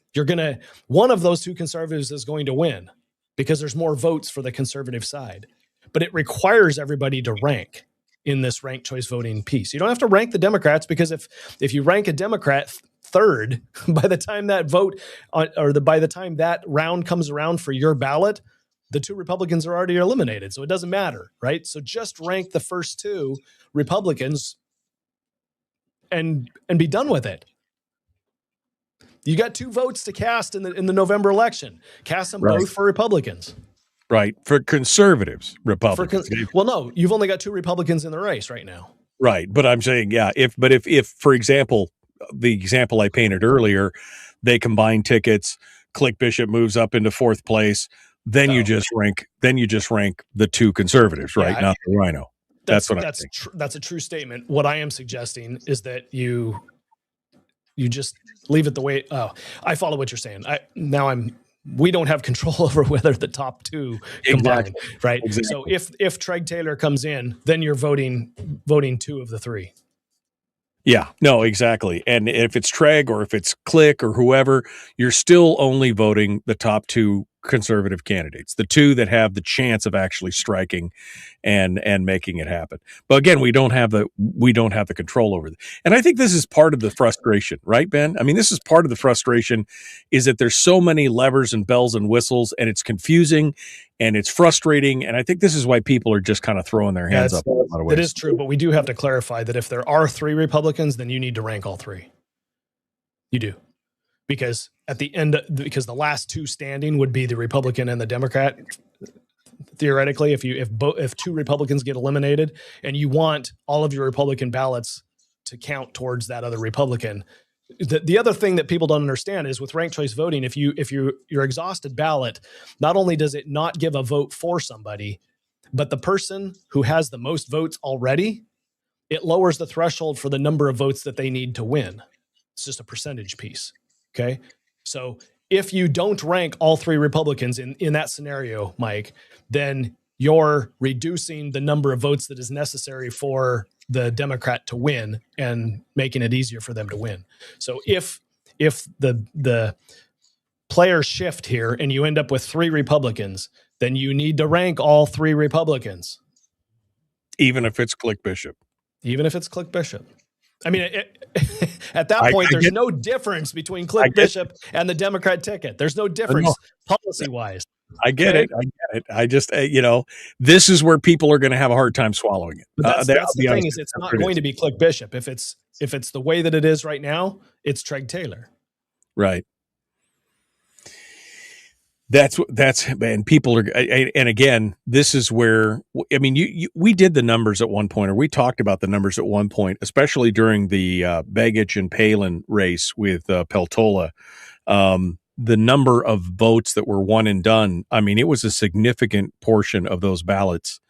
One of those two conservatives is going to win because there's more votes for the conservative side, but it requires everybody to rank in this ranked choice voting piece. You don't have to rank the Democrats, because if you rank a Democrat third, by the time that vote by the time that round comes around for your ballot, the two Republicans are already eliminated. So it doesn't matter, right? So just rank the first two Republicans and be done with it. You got 2 votes to cast in the November election. Cast them both for Republicans. Right. For conservatives, Republicans. Well, no, you've only got 2 Republicans in the race right now. Right. But I'm saying, yeah, if for example, the example I painted earlier, they combine tickets, Click Bishop moves up into 4th place, then you just rank the 2 conservatives, right? Yeah, not the rhino. That's a true statement. What I am suggesting is that you just leave it the way. Oh, I follow what you're saying. We don't have control over whether the top 2 combine, right? Exactly. So if Treg Taylor comes in, then you're voting 2 of the 3. Yeah, no, exactly. And if it's Treg or if it's Click or whoever, you're still only voting the top 2 conservative candidates, the 2 that have the chance of actually striking and making it happen. But again, we don't have the control over it. And I think this is part of the frustration, right, Ben? I mean, this is part of the frustration, is that there's so many levers and bells and whistles, and it's confusing and it's frustrating. And I think this is why people are just kind of throwing their hands up in a lot of ways. It is true, but we do have to clarify that if there are 3 Republicans, then you need to rank all 3. You do. Because at the end, because the last 2 standing would be the Republican and the Democrat. Theoretically, if 2 Republicans get eliminated and you want all of your Republican ballots to count towards that other Republican, the other thing that people don't understand is with ranked choice voting, if your exhausted ballot, not only does it not give a vote for somebody, but the person who has the most votes already, it lowers the threshold for the number of votes that they need to win. It's just a percentage piece. Okay. So if you don't rank all 3 Republicans in that scenario, Mike, then you're reducing the number of votes that is necessary for the Democrat to win and making it easier for them to win. So if the players shift here and you end up with 3 Republicans, then you need to rank all 3 Republicans. Even if it's Click Bishop. Even if it's Click Bishop. I mean, at that point, there's no difference between Click Bishop and the Democrat ticket. There's no difference policy-wise. I get it. I just, this is where people are going to have a hard time swallowing it. But that's the thing, is it's not going to be Click Bishop. If it's the way that it is right now, it's Treg Taylor. Right. And people are, and again, this is where, I mean, we did the numbers at one point, or we talked about the numbers at one point, especially during the Begich and Palin race with Peltola. the number of votes that were one and done, I mean, it was a significant portion of those ballots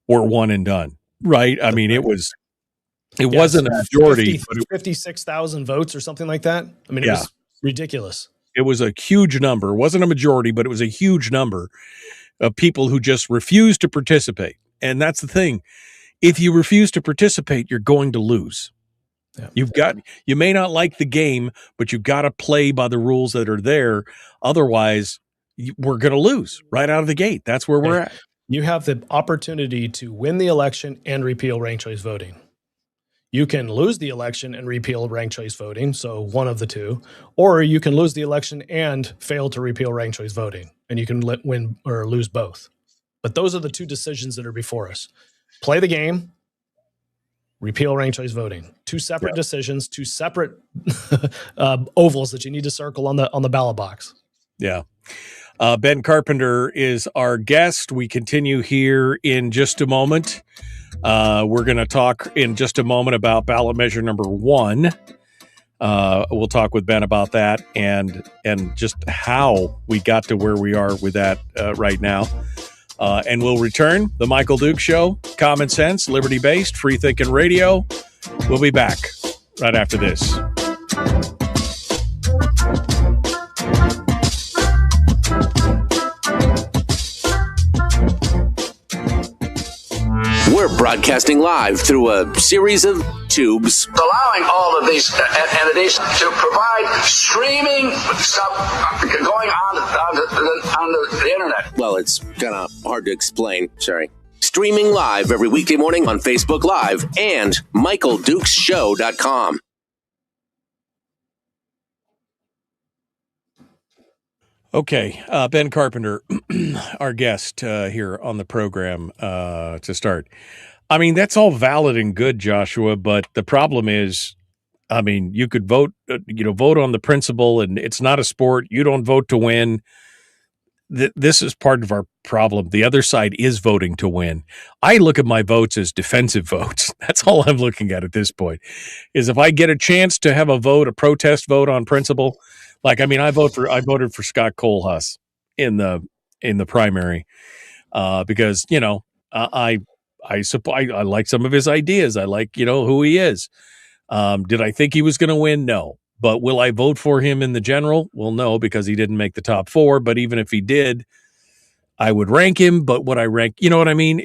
were one and done, right? I mean, it wasn't a majority, but 56,000 votes or something like that. I mean, it was ridiculous. It was a huge number. It wasn't a majority, but it was a huge number of people who just refused to participate. And that's the thing. If you refuse to participate, you're going to lose. Yeah. You may not like the game, but you've got to play by the rules that are there. Otherwise, we're going to lose right out of the gate. That's where we're at. You have the opportunity to win the election and repeal ranked choice voting. You can lose the election and repeal ranked choice voting, so one of the two, or you can lose the election and fail to repeal ranked choice voting, and you can win or lose both. But those are the two decisions that are before us. Play the game, repeal ranked choice voting. Two separate decisions, two separate ovals that you need to circle on the ballot box. Yeah. Ben Carpenter is our guest. We continue here in just a moment. We're going to talk in just a moment about ballot measure number 1. We'll talk with Ben about that and just how we got to where we are with that right now. And we'll return. The Michael Duke Show, common sense, liberty-based, free-thinking radio. We'll be back right after this. We're broadcasting live through a series of tubes. Allowing all of these entities to provide streaming stuff going on the internet. Well, it's kind of hard to explain. Sorry. Streaming live every weekday morning on Facebook Live and MichaelDukesShow.com. Okay, Ben Carpenter, our guest here on the program to start. I mean, that's all valid and good, Joshua, but the problem is, I mean, you could vote on the principle, and it's not a sport. You don't vote to win. This is part of our problem. The other side is voting to win. I look at my votes as defensive votes. That's all I'm looking at this point, is if I get a chance to have a protest vote on principle. Like, I mean, I voted for Scott Kohlhaas in the primary because, I like some of his ideas. I like, who he is. Did I think he was going to win? No. But will I vote for him in the general? Well, no, because he didn't make the top 4. But even if he did, I would rank him. But would I rank? You know what I mean?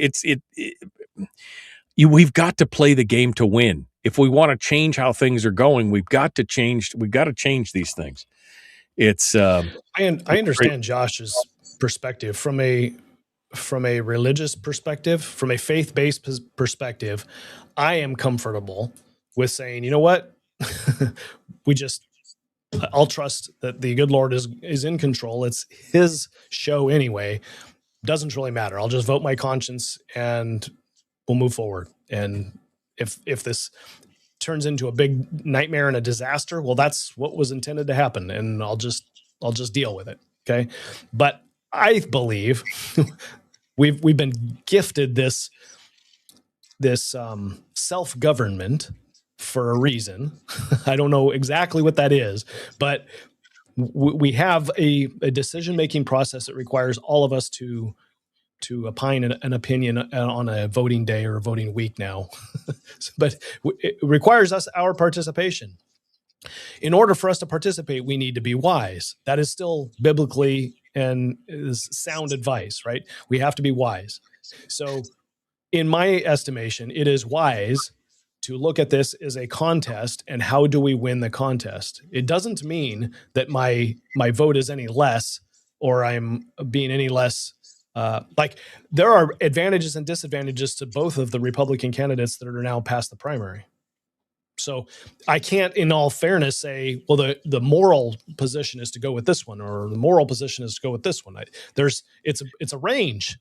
We've got to play the game to win. If we want to change how things are going, we've got to change these things. It's I understand Josh's perspective from a religious perspective, from a faith-based perspective. I am comfortable with saying, you know what, I'll trust that the good Lord is in control. It's His show anyway. Doesn't really matter. I'll just vote my conscience and we'll move forward. And if this turns into a big nightmare and a disaster, well, that's what was intended to happen, and I'll just deal with it. Okay, but I believe we've been gifted this self-government for a reason. I don't know exactly what that is, but we have a decision-making process that requires all of us to opine an opinion on a voting day or a voting week now. But it requires our participation. In order for us to participate, we need to be wise. That is still biblically and is sound advice, right? We have to be wise. So in my estimation, it is wise to look at this as a contest and how do we win the contest. It doesn't mean that my vote is any less or I'm being any less. There are advantages and disadvantages to both of the Republican candidates that are now past the primary. So I can't, in all fairness, say, well, the moral position is to go with this one, or the moral position is to go with this one. It's a range.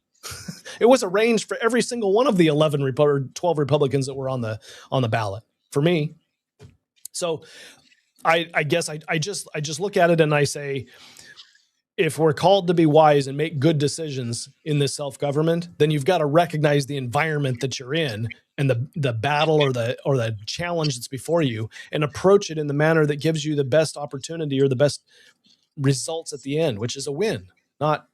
It was a range for every single one of the 12 Republicans that were on the ballot for me. So I guess I just look at it and I say, if we're called to be wise and make good decisions in this self-government, then you've got to recognize the environment that you're in and the battle or the challenge that's before you, and approach it in the manner that gives you the best opportunity or the best results at the end, which is a win. Not,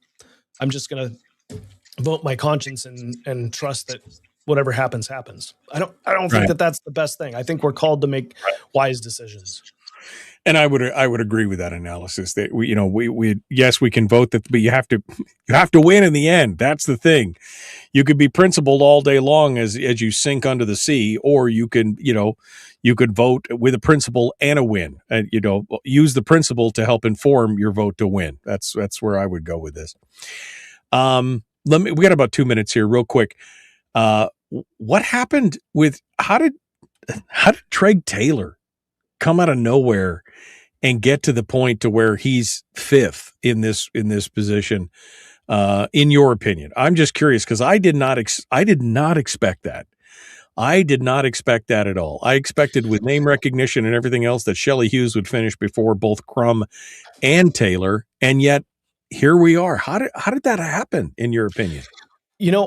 I'm just going to vote my conscience and trust that whatever happens, happens. I don't think that that's the best thing. I think we're called to make wise decisions. And I would agree with that analysis that we yes, we can vote that, but you have to win in the end. That's the thing. You could be principled all day long as you sink under the sea, or you could vote with a principle and a win, and use the principle to help inform your vote to win. That's where I would go with this. We got about 2 minutes here, real quick. What happened with how did Treg Taylor come out of nowhere and get to the point to where he's fifth in this position? In your opinion, I'm just curious because I did not expect that. I did not expect that at all. I expected, with name recognition and everything else, that Shelley Hughes would finish before both Crum and Taylor, and yet here we are. How did that happen, in your opinion?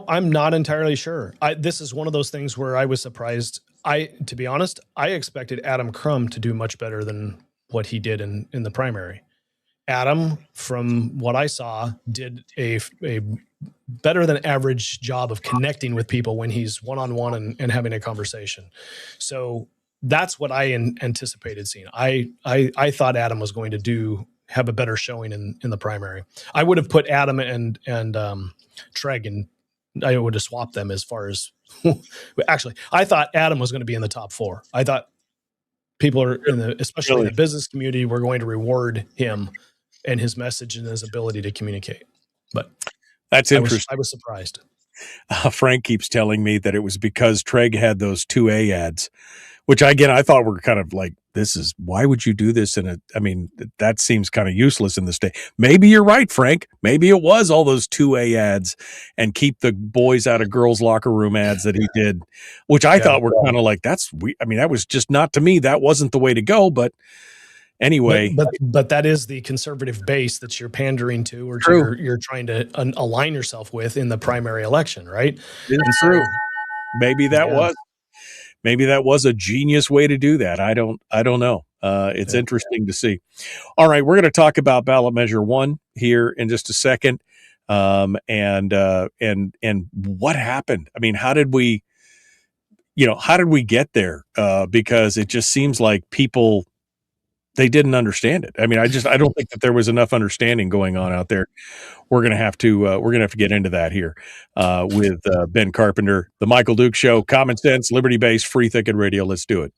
I'm not entirely sure. This is one of those things where I was surprised. To be honest, I expected Adam Crum to do much better than what he did in the primary. Adam, from what I saw, did a better than average job of connecting with people when he's one-on-one and having a conversation. So that's what I anticipated seeing. I thought Adam was going to have a better showing in the primary. I would have put Adam and Treg, and I would have swapped them as far as actually, I thought Adam was going to be in the top 4. I thought people are especially in the business community, were going to reward him and his message and his ability to communicate. But that's interesting. I was surprised. Frank keeps telling me that it was because Treg had those 2A ads, which I thought were kind of like, why would you do this that seems kind of useless in this day. Maybe you're right, Frank. Maybe it was all those 2A ads and keep the boys out of girls' locker room ads that he did, which I thought were kind of like, that was just not, to me, that wasn't the way to go. But anyway. But that is the conservative base that you're pandering to, or you're trying to align yourself with in the primary election, right? It's true. Maybe that was. Maybe that was a genius way to do that. I don't know. It's interesting to see. All right, we're going to talk about ballot measure 1 here in just a second, and what happened. How did we get there? Because it just seems like people, they didn't understand it. I don't think that there was enough understanding going on out there. We're gonna have to get into that here with Ben Carpenter, the Michael Duke Show, common sense, liberty-based, free thinking radio. Let's do it.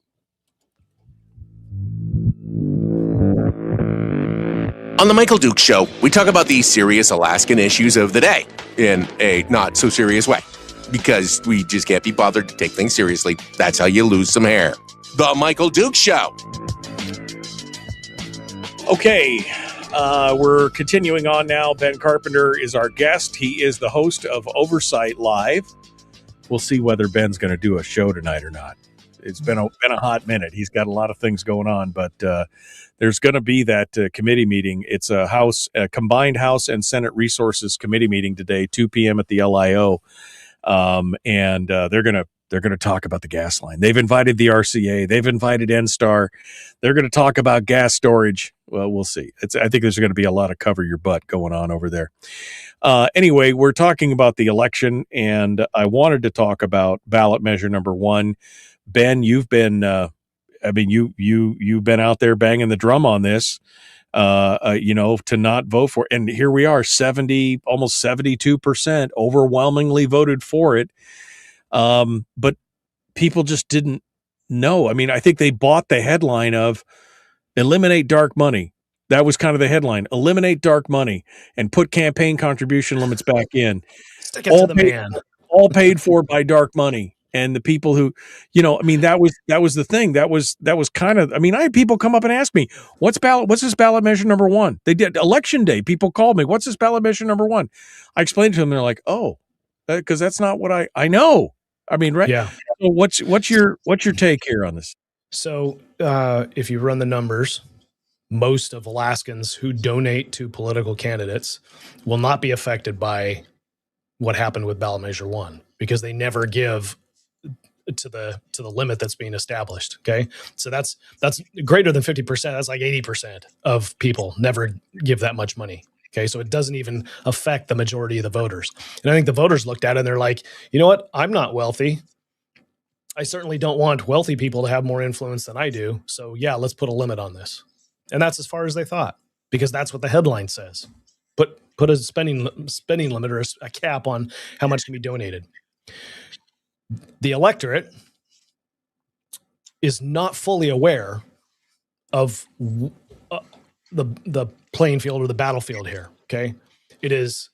On the Michael Duke Show, we talk about the serious Alaskan issues of the day in a not so serious way, because we just can't be bothered to take things seriously. That's how you lose some hair. The Michael Duke Show. Okay, we're continuing on now. Ben Carpenter is our guest. He is the host of Oversight Live. We'll see whether Ben's going to do a show tonight or not. It's been a hot minute. He's got a lot of things going on, but there's going to be that committee meeting. It's a combined House and Senate Resources Committee meeting today, 2 p.m. at the LIO, and they're going to talk about the gas line. They've invited the RCA. They've invited NSTAR. They're going to talk about gas storage. Well, we'll see. I think there's going to be a lot of cover your butt going on over there. Anyway, we're talking about the election, and I wanted to talk about ballot measure number 1. Ben, you've been, you've been out there banging the drum on this, to not vote for it. And here we are, almost 72% overwhelmingly voted for it. But people just didn't know. I think they bought the headline of eliminate dark money. That was kind of the headline. Eliminate dark money and put campaign contribution limits back in. Stick it to the man. All paid for by dark money. And the people who, that was the thing. That was kind of, I had people come up and ask me, what's this ballot measure number 1? They did election day. People called me, what's this ballot measure number 1? I explained to them. They're like, oh, because that's not what I know. Right. Yeah. So what's your take here on this? So if you run the numbers, most of Alaskans who donate to political candidates will not be affected by what happened with ballot measure 1, because they never give to the limit that's being established. Okay, so that's greater than 50%. That's like 80% of people never give that much money. Okay, so it doesn't even affect the majority of the voters. And I think the voters looked at it and they're like, you know what? I'm not wealthy. I certainly don't want wealthy people to have more influence than I do. So yeah, let's put a limit on this. And that's as far as they thought, because that's what the headline says. Put a spending limit or a cap on how much can be donated. The electorate is not fully aware of the playing field or the battlefield here. Okay, it is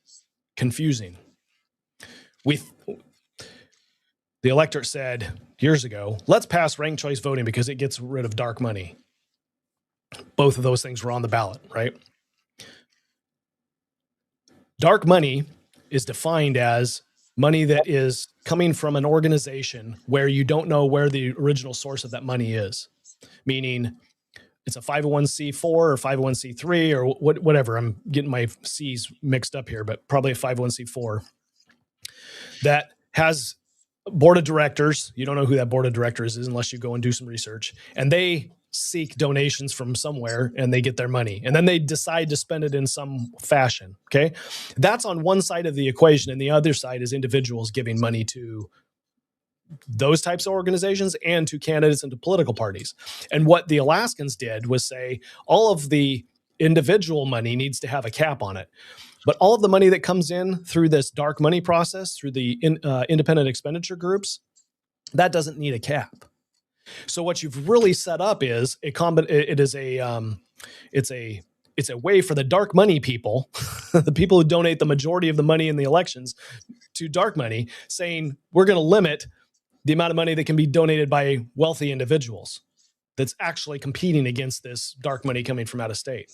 confusing. The electorate said years ago, let's pass ranked choice voting because it gets rid of dark money. Both of those things were on the ballot, right? Dark money is defined as money that is coming from an organization where you don't know where the original source of that money is, meaning it's a 501c4 or 501c3 or whatever. I'm getting my C's mixed up here, but probably a 501c4 that has a board of directors. You don't know who that board of directors is unless you go and do some research, and they seek donations from somewhere and they get their money and then they decide to spend it in some fashion. Okay. That's on one side of the equation. And the other side is individuals giving money to those types of organizations and to candidates and to political parties. And what the Alaskans did was say all of the individual money needs to have a cap on it. But all of the money that comes in through this dark money process, through the independent expenditure groups, that doesn't need a cap. So what you've really set up is it's a way for the dark money people, the people who donate the majority of the money in the elections to dark money, saying we're going to limit the amount of money that can be donated by wealthy individuals that's actually competing against this dark money coming from out of state.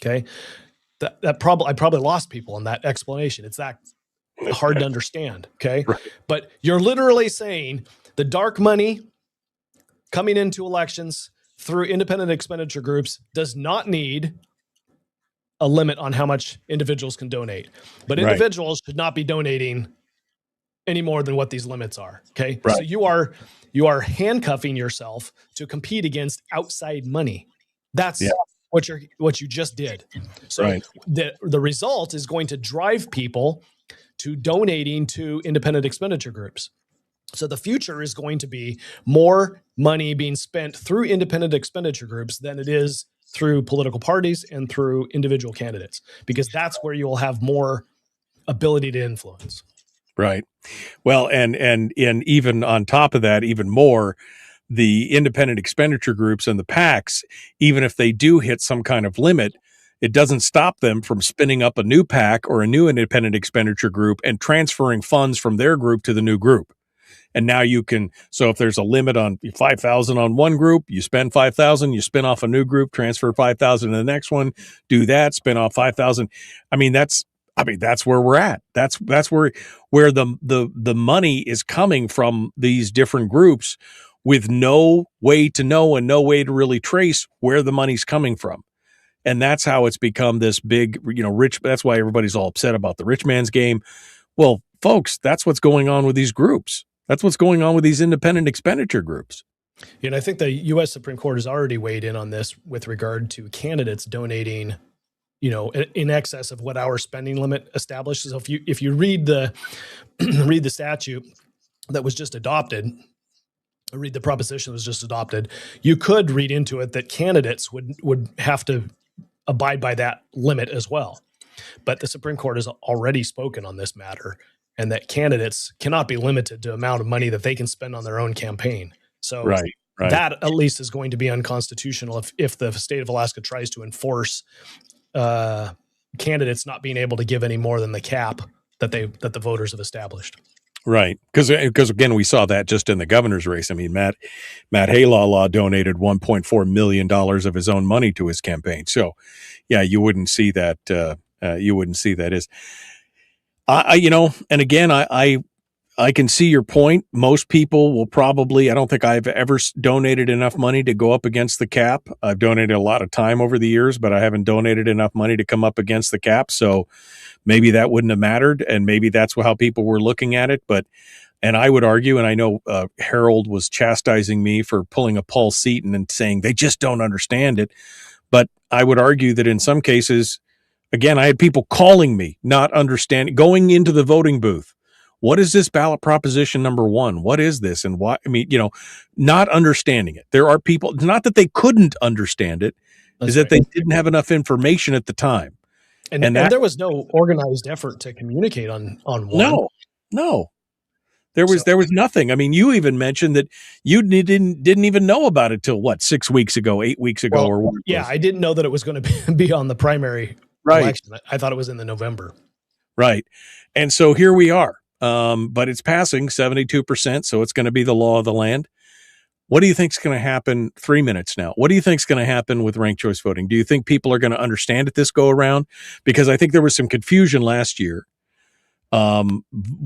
Okay. I probably lost people in that explanation. It's that hard to understand. Okay. Right. But you're literally saying the dark money coming into elections through independent expenditure groups does not need a limit on how much individuals can donate. But individuals should not be donating any more than what these limits are. Okay. Right. So you are handcuffing yourself to compete against outside money. That's what you just did. So the result is going to drive people to donating to independent expenditure groups. So the future is going to be more money being spent through independent expenditure groups than it is through political parties and through individual candidates, because that's where you will have more ability to influence. Right. Well, and even on top of that, even more, the independent expenditure groups and the PACs, even if they do hit some kind of limit, it doesn't stop them from spinning up a new PAC or a new independent expenditure group and transferring funds from their group to the new group. And now you can, so if there's a limit on 5,000 on one group, you spend 5,000, you spin off a new group, transfer 5,000 to the next one, do that, spin off 5,000. That's where we're at. That's where the money is coming from, these different groups, with no way to know and no way to really trace where the money's coming from. And that's how it's become this big, rich. That's why everybody's all upset about the rich man's game. Well, folks, that's what's going on with these groups. That's what's going on with these independent expenditure groups. And I think the U.S. Supreme Court has already weighed in on this with regard to candidates donating, in excess of what our spending limit establishes. So if you read the read the statute that was just adopted, read the proposition that was just adopted, you could read into it that candidates would have to abide by that limit as well. But the Supreme Court has already spoken on this matter, and that candidates cannot be limited to the amount of money that they can spend on their own campaign. So that at least is going to be unconstitutional if the state of Alaska tries to enforce candidates not being able to give any more than the cap that the voters have established. Right. Because again, we saw that just in the governor's race. I mean, Matt Haylaw donated $1.4 million of his own money to his campaign. So yeah, you wouldn't see that. And again, I can see your point. Most people will probably, I don't think I've ever donated enough money to go up against the cap. I've donated a lot of time over the years, but I haven't donated enough money to come up against the cap. So maybe that wouldn't have mattered. And maybe that's how people were looking at it. And I would argue, and I know Harold was chastising me for pulling a Paul Seaton and saying they just don't understand it. But I would argue that in some cases, again, I had people calling me, not understanding, going into the voting booth. What is this ballot proposition number 1? What is this? And why? I mean, not understanding it. There are people, not that they couldn't understand it, is that they didn't have enough information at the time. And there was no organized effort to communicate on one. No. There was nothing. I mean, you even mentioned that you didn't even know about it till 6 weeks ago, 8 weeks ago, or what? Yeah, I didn't know that it was going to be on the primary election. I thought it was in the November. Right. And so here we are. But it's passing 72%, so it's going to be the law of the land. What do you think is going to happen? 3 minutes now. What do you think is going to happen with ranked choice voting? Do you think people are going to understand it this go around? Because I think there was some confusion last year.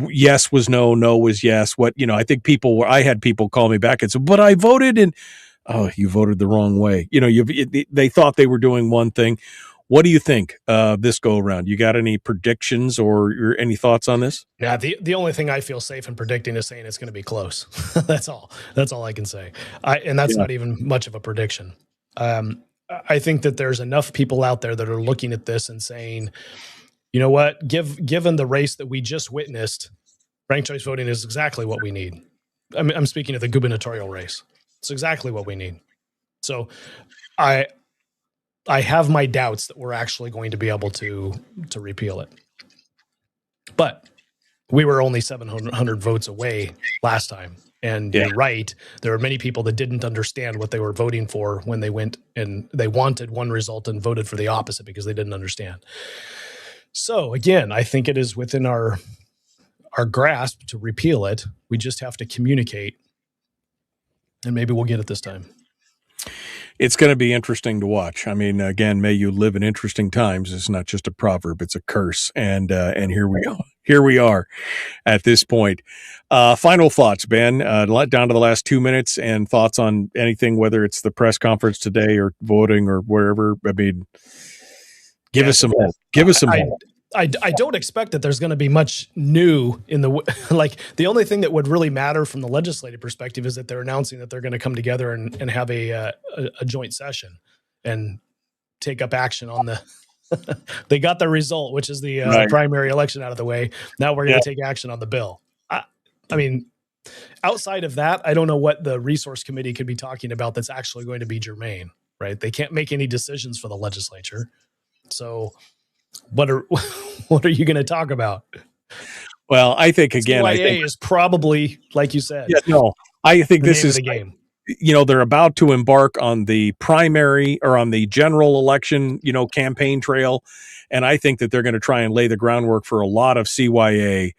Yes was no, no was yes. I think I had people call me back and say, but I voted and, oh, you voted the wrong way. They thought they were doing one thing. What do you think this go around? You got any predictions or any thoughts on this? Yeah, the only thing I feel safe in predicting is saying it's going to be close. That's all I can say. And that's not even much of a prediction. I think that there's enough people out there that are looking at this and saying, you know what, given the race that we just witnessed, ranked choice voting is exactly what we need. I'm speaking of the gubernatorial race. It's exactly what we need. So I have my doubts that we're actually going to be able to repeal it. But we were only 700 votes away last time. And you're right. There are many people that didn't understand what they were voting for when they went and they wanted one result and voted for the opposite because they didn't understand. So again, I think it is within our grasp to repeal it. We just have to communicate, and maybe we'll get it this time. It's going to be interesting to watch. I mean, again, may you live in interesting times. It's not just a proverb; it's a curse. And here we go. Here we are at this point. Final thoughts, Ben. Down to the last 2 minutes, and thoughts on anything, whether it's the press conference today or voting or wherever. I mean, give us some hope. Give us some hope. I don't expect that there's going to be much new in the only thing that would really matter from the legislative perspective is that they're announcing that they're going to come together and have a joint session and take up action on they got the result, which is the primary election out of the way. Now we're going to take action on the bill. I mean, outside of that, I don't know what the resource committee could be talking about that's actually going to be germane, right? They can't make any decisions for the legislature. So what are you going to talk about? Well, I think again, I think is probably, like you said. Yeah, no, I think this is the game. They're about to embark on the primary or on the general election, campaign trail. And I think that they're going to try and lay the groundwork for a lot of CYA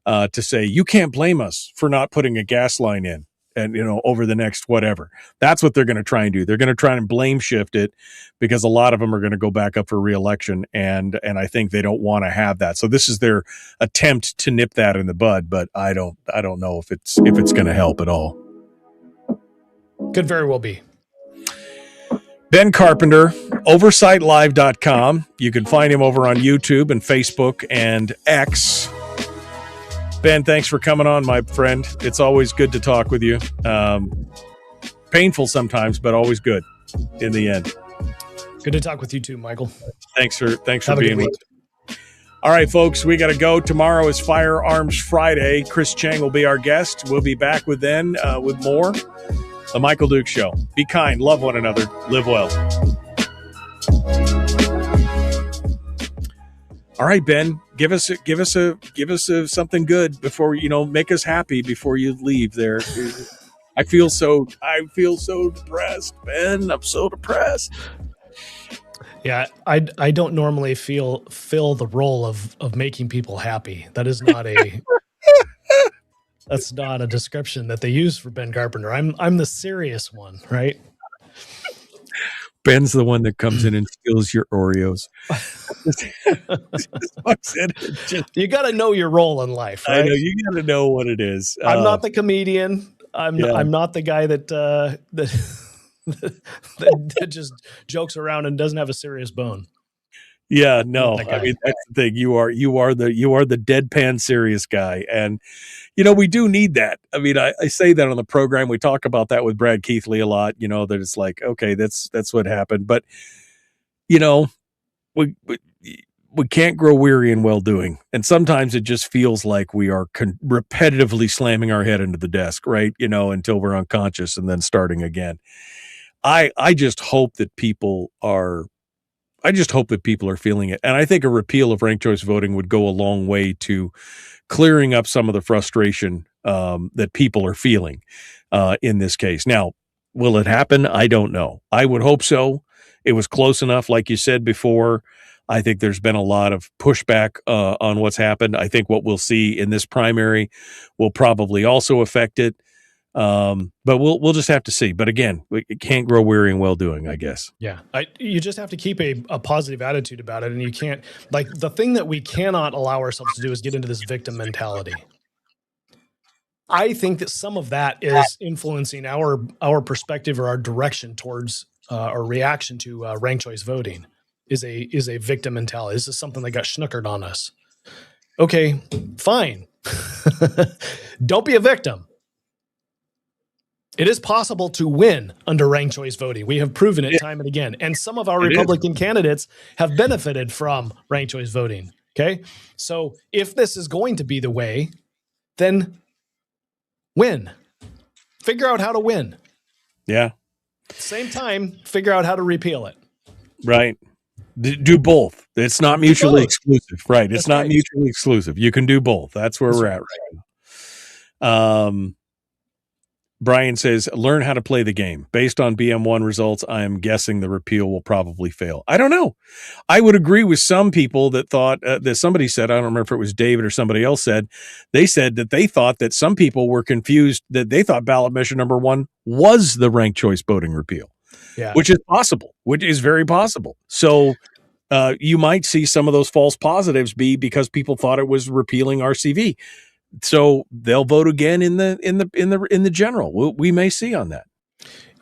to say, you can't blame us for not putting a gas line in. And, over the next whatever. That's what they're going to try and do. They're going to try and blame shift it because a lot of them are going to go back up for re-election. And I think they don't want to have that. So this is their attempt to nip that in the bud. But I don't know if it's going to help at all. Could very well be. Ben Carpenter, OversightLIVE.com. You can find him over on YouTube and Facebook and X. Ben, thanks for coming on, my friend. It's always good to talk with you. Painful sometimes, but always good in the end. Good to talk with you too, Michael. Thanks for being with us. All right, folks, we got to go. Tomorrow is Firearms Friday. Chris Chang will be our guest. We'll be back with more. The Michael Duke Show. Be kind, love one another, live well. All right, Ben, give us something good before, make us happy before you leave there. I feel so depressed, Ben. I'm so depressed. Yeah, I don't normally fill the role of making people happy. That is not that's not a description that they use for Ben Carpenter. I'm the serious one, right? Ben's the one that comes in and steals your Oreos. You got to know your role in life, right? I know, you got to know what it is. I'm not the comedian. I'm not the guy that that just jokes around and doesn't have a serious bone. Yeah, no. I mean, that's the thing. You are the deadpan serious guy, and we do need that. I mean, I say that on the program. We talk about that with Brad Keithley a lot. That it's like, okay, that's what happened, but we can't grow weary in well doing, and sometimes it just feels like we are repetitively slamming our head into the desk, right? Until we're unconscious and then starting again. I just hope that people are feeling it. And I think a repeal of ranked choice voting would go a long way to clearing up some of the frustration that people are feeling in this case. Now, will it happen? I don't know. I would hope so. It was close enough, like you said before. I think there's been a lot of pushback on what's happened. I think what we'll see in this primary will probably also affect it. But we'll just have to see. But again, it can't grow weary in well doing, I guess. Yeah. You just have to keep a positive attitude about it. And you can't, like, the thing that we cannot allow ourselves to do is get into this victim mentality. I think that some of that is influencing our perspective or our direction towards our reaction to ranked choice voting is a victim mentality. This is something that got snookered on us. Okay, fine. Don't be a victim. It is possible to win under ranked choice voting. We have proven it time and again. And some of our Republican candidates have benefited from ranked choice voting. Okay. So if this is going to be the way, then win. Figure out how to win. Yeah. Same time, figure out how to repeal it. Right. Do both. It's not mutually exclusive. Right. It's not mutually exclusive. You can do both. That's where we're at right now. Brian says, learn how to play the game. Based on BM1 results, I am guessing the repeal will probably fail. I don't know. I would agree with some people that thought that somebody said, I don't remember if it was David or somebody else said, they said that they thought that some people were confused, that they thought ballot measure number 1 was the ranked choice voting repeal, which is possible, which is very possible. So you might see some of those false positives be because people thought it was repealing RCV. So they'll vote again in the general. We may see on that.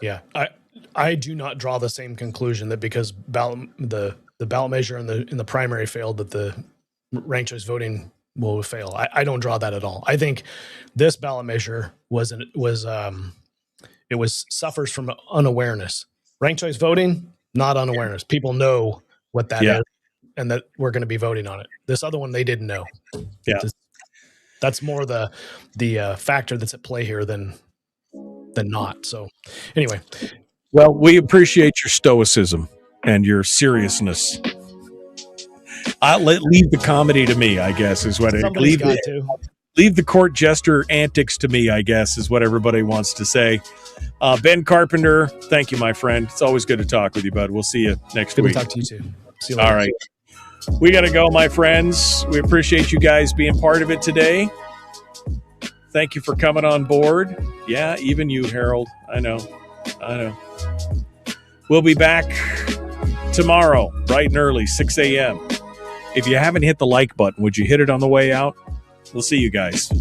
Yeah, I do not draw the same conclusion that because the ballot measure in the primary failed that the ranked choice voting will fail. I don't draw that at all. I think this ballot measure suffers from unawareness. Ranked choice voting, not unawareness. People know what that is, and that we're going to be voting on it. This other one, they didn't know. Yeah. That's more the factor that's at play here than not. So anyway. Well, we appreciate your stoicism and your seriousness. Leave the comedy to me, I guess, is what it leave the court jester antics to me, I guess, is what everybody wants to say. Ben Carpenter, thank you, my friend. It's always good to talk with you, bud. We'll see you next week. Good to talk to you too. See you later. All right. We got to go, my friends. We appreciate you guys being part of it today. Thank you for coming on board. Yeah, even you, Harold. I know. We'll be back tomorrow, bright and early, 6 a.m. If you haven't hit the like button, would you hit it on the way out? We'll see you guys.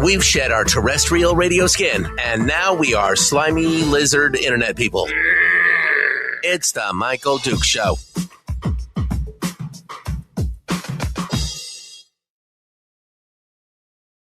We've shed our terrestrial radio skin, and now we are slimy lizard internet people. It's the Michael Duke Show.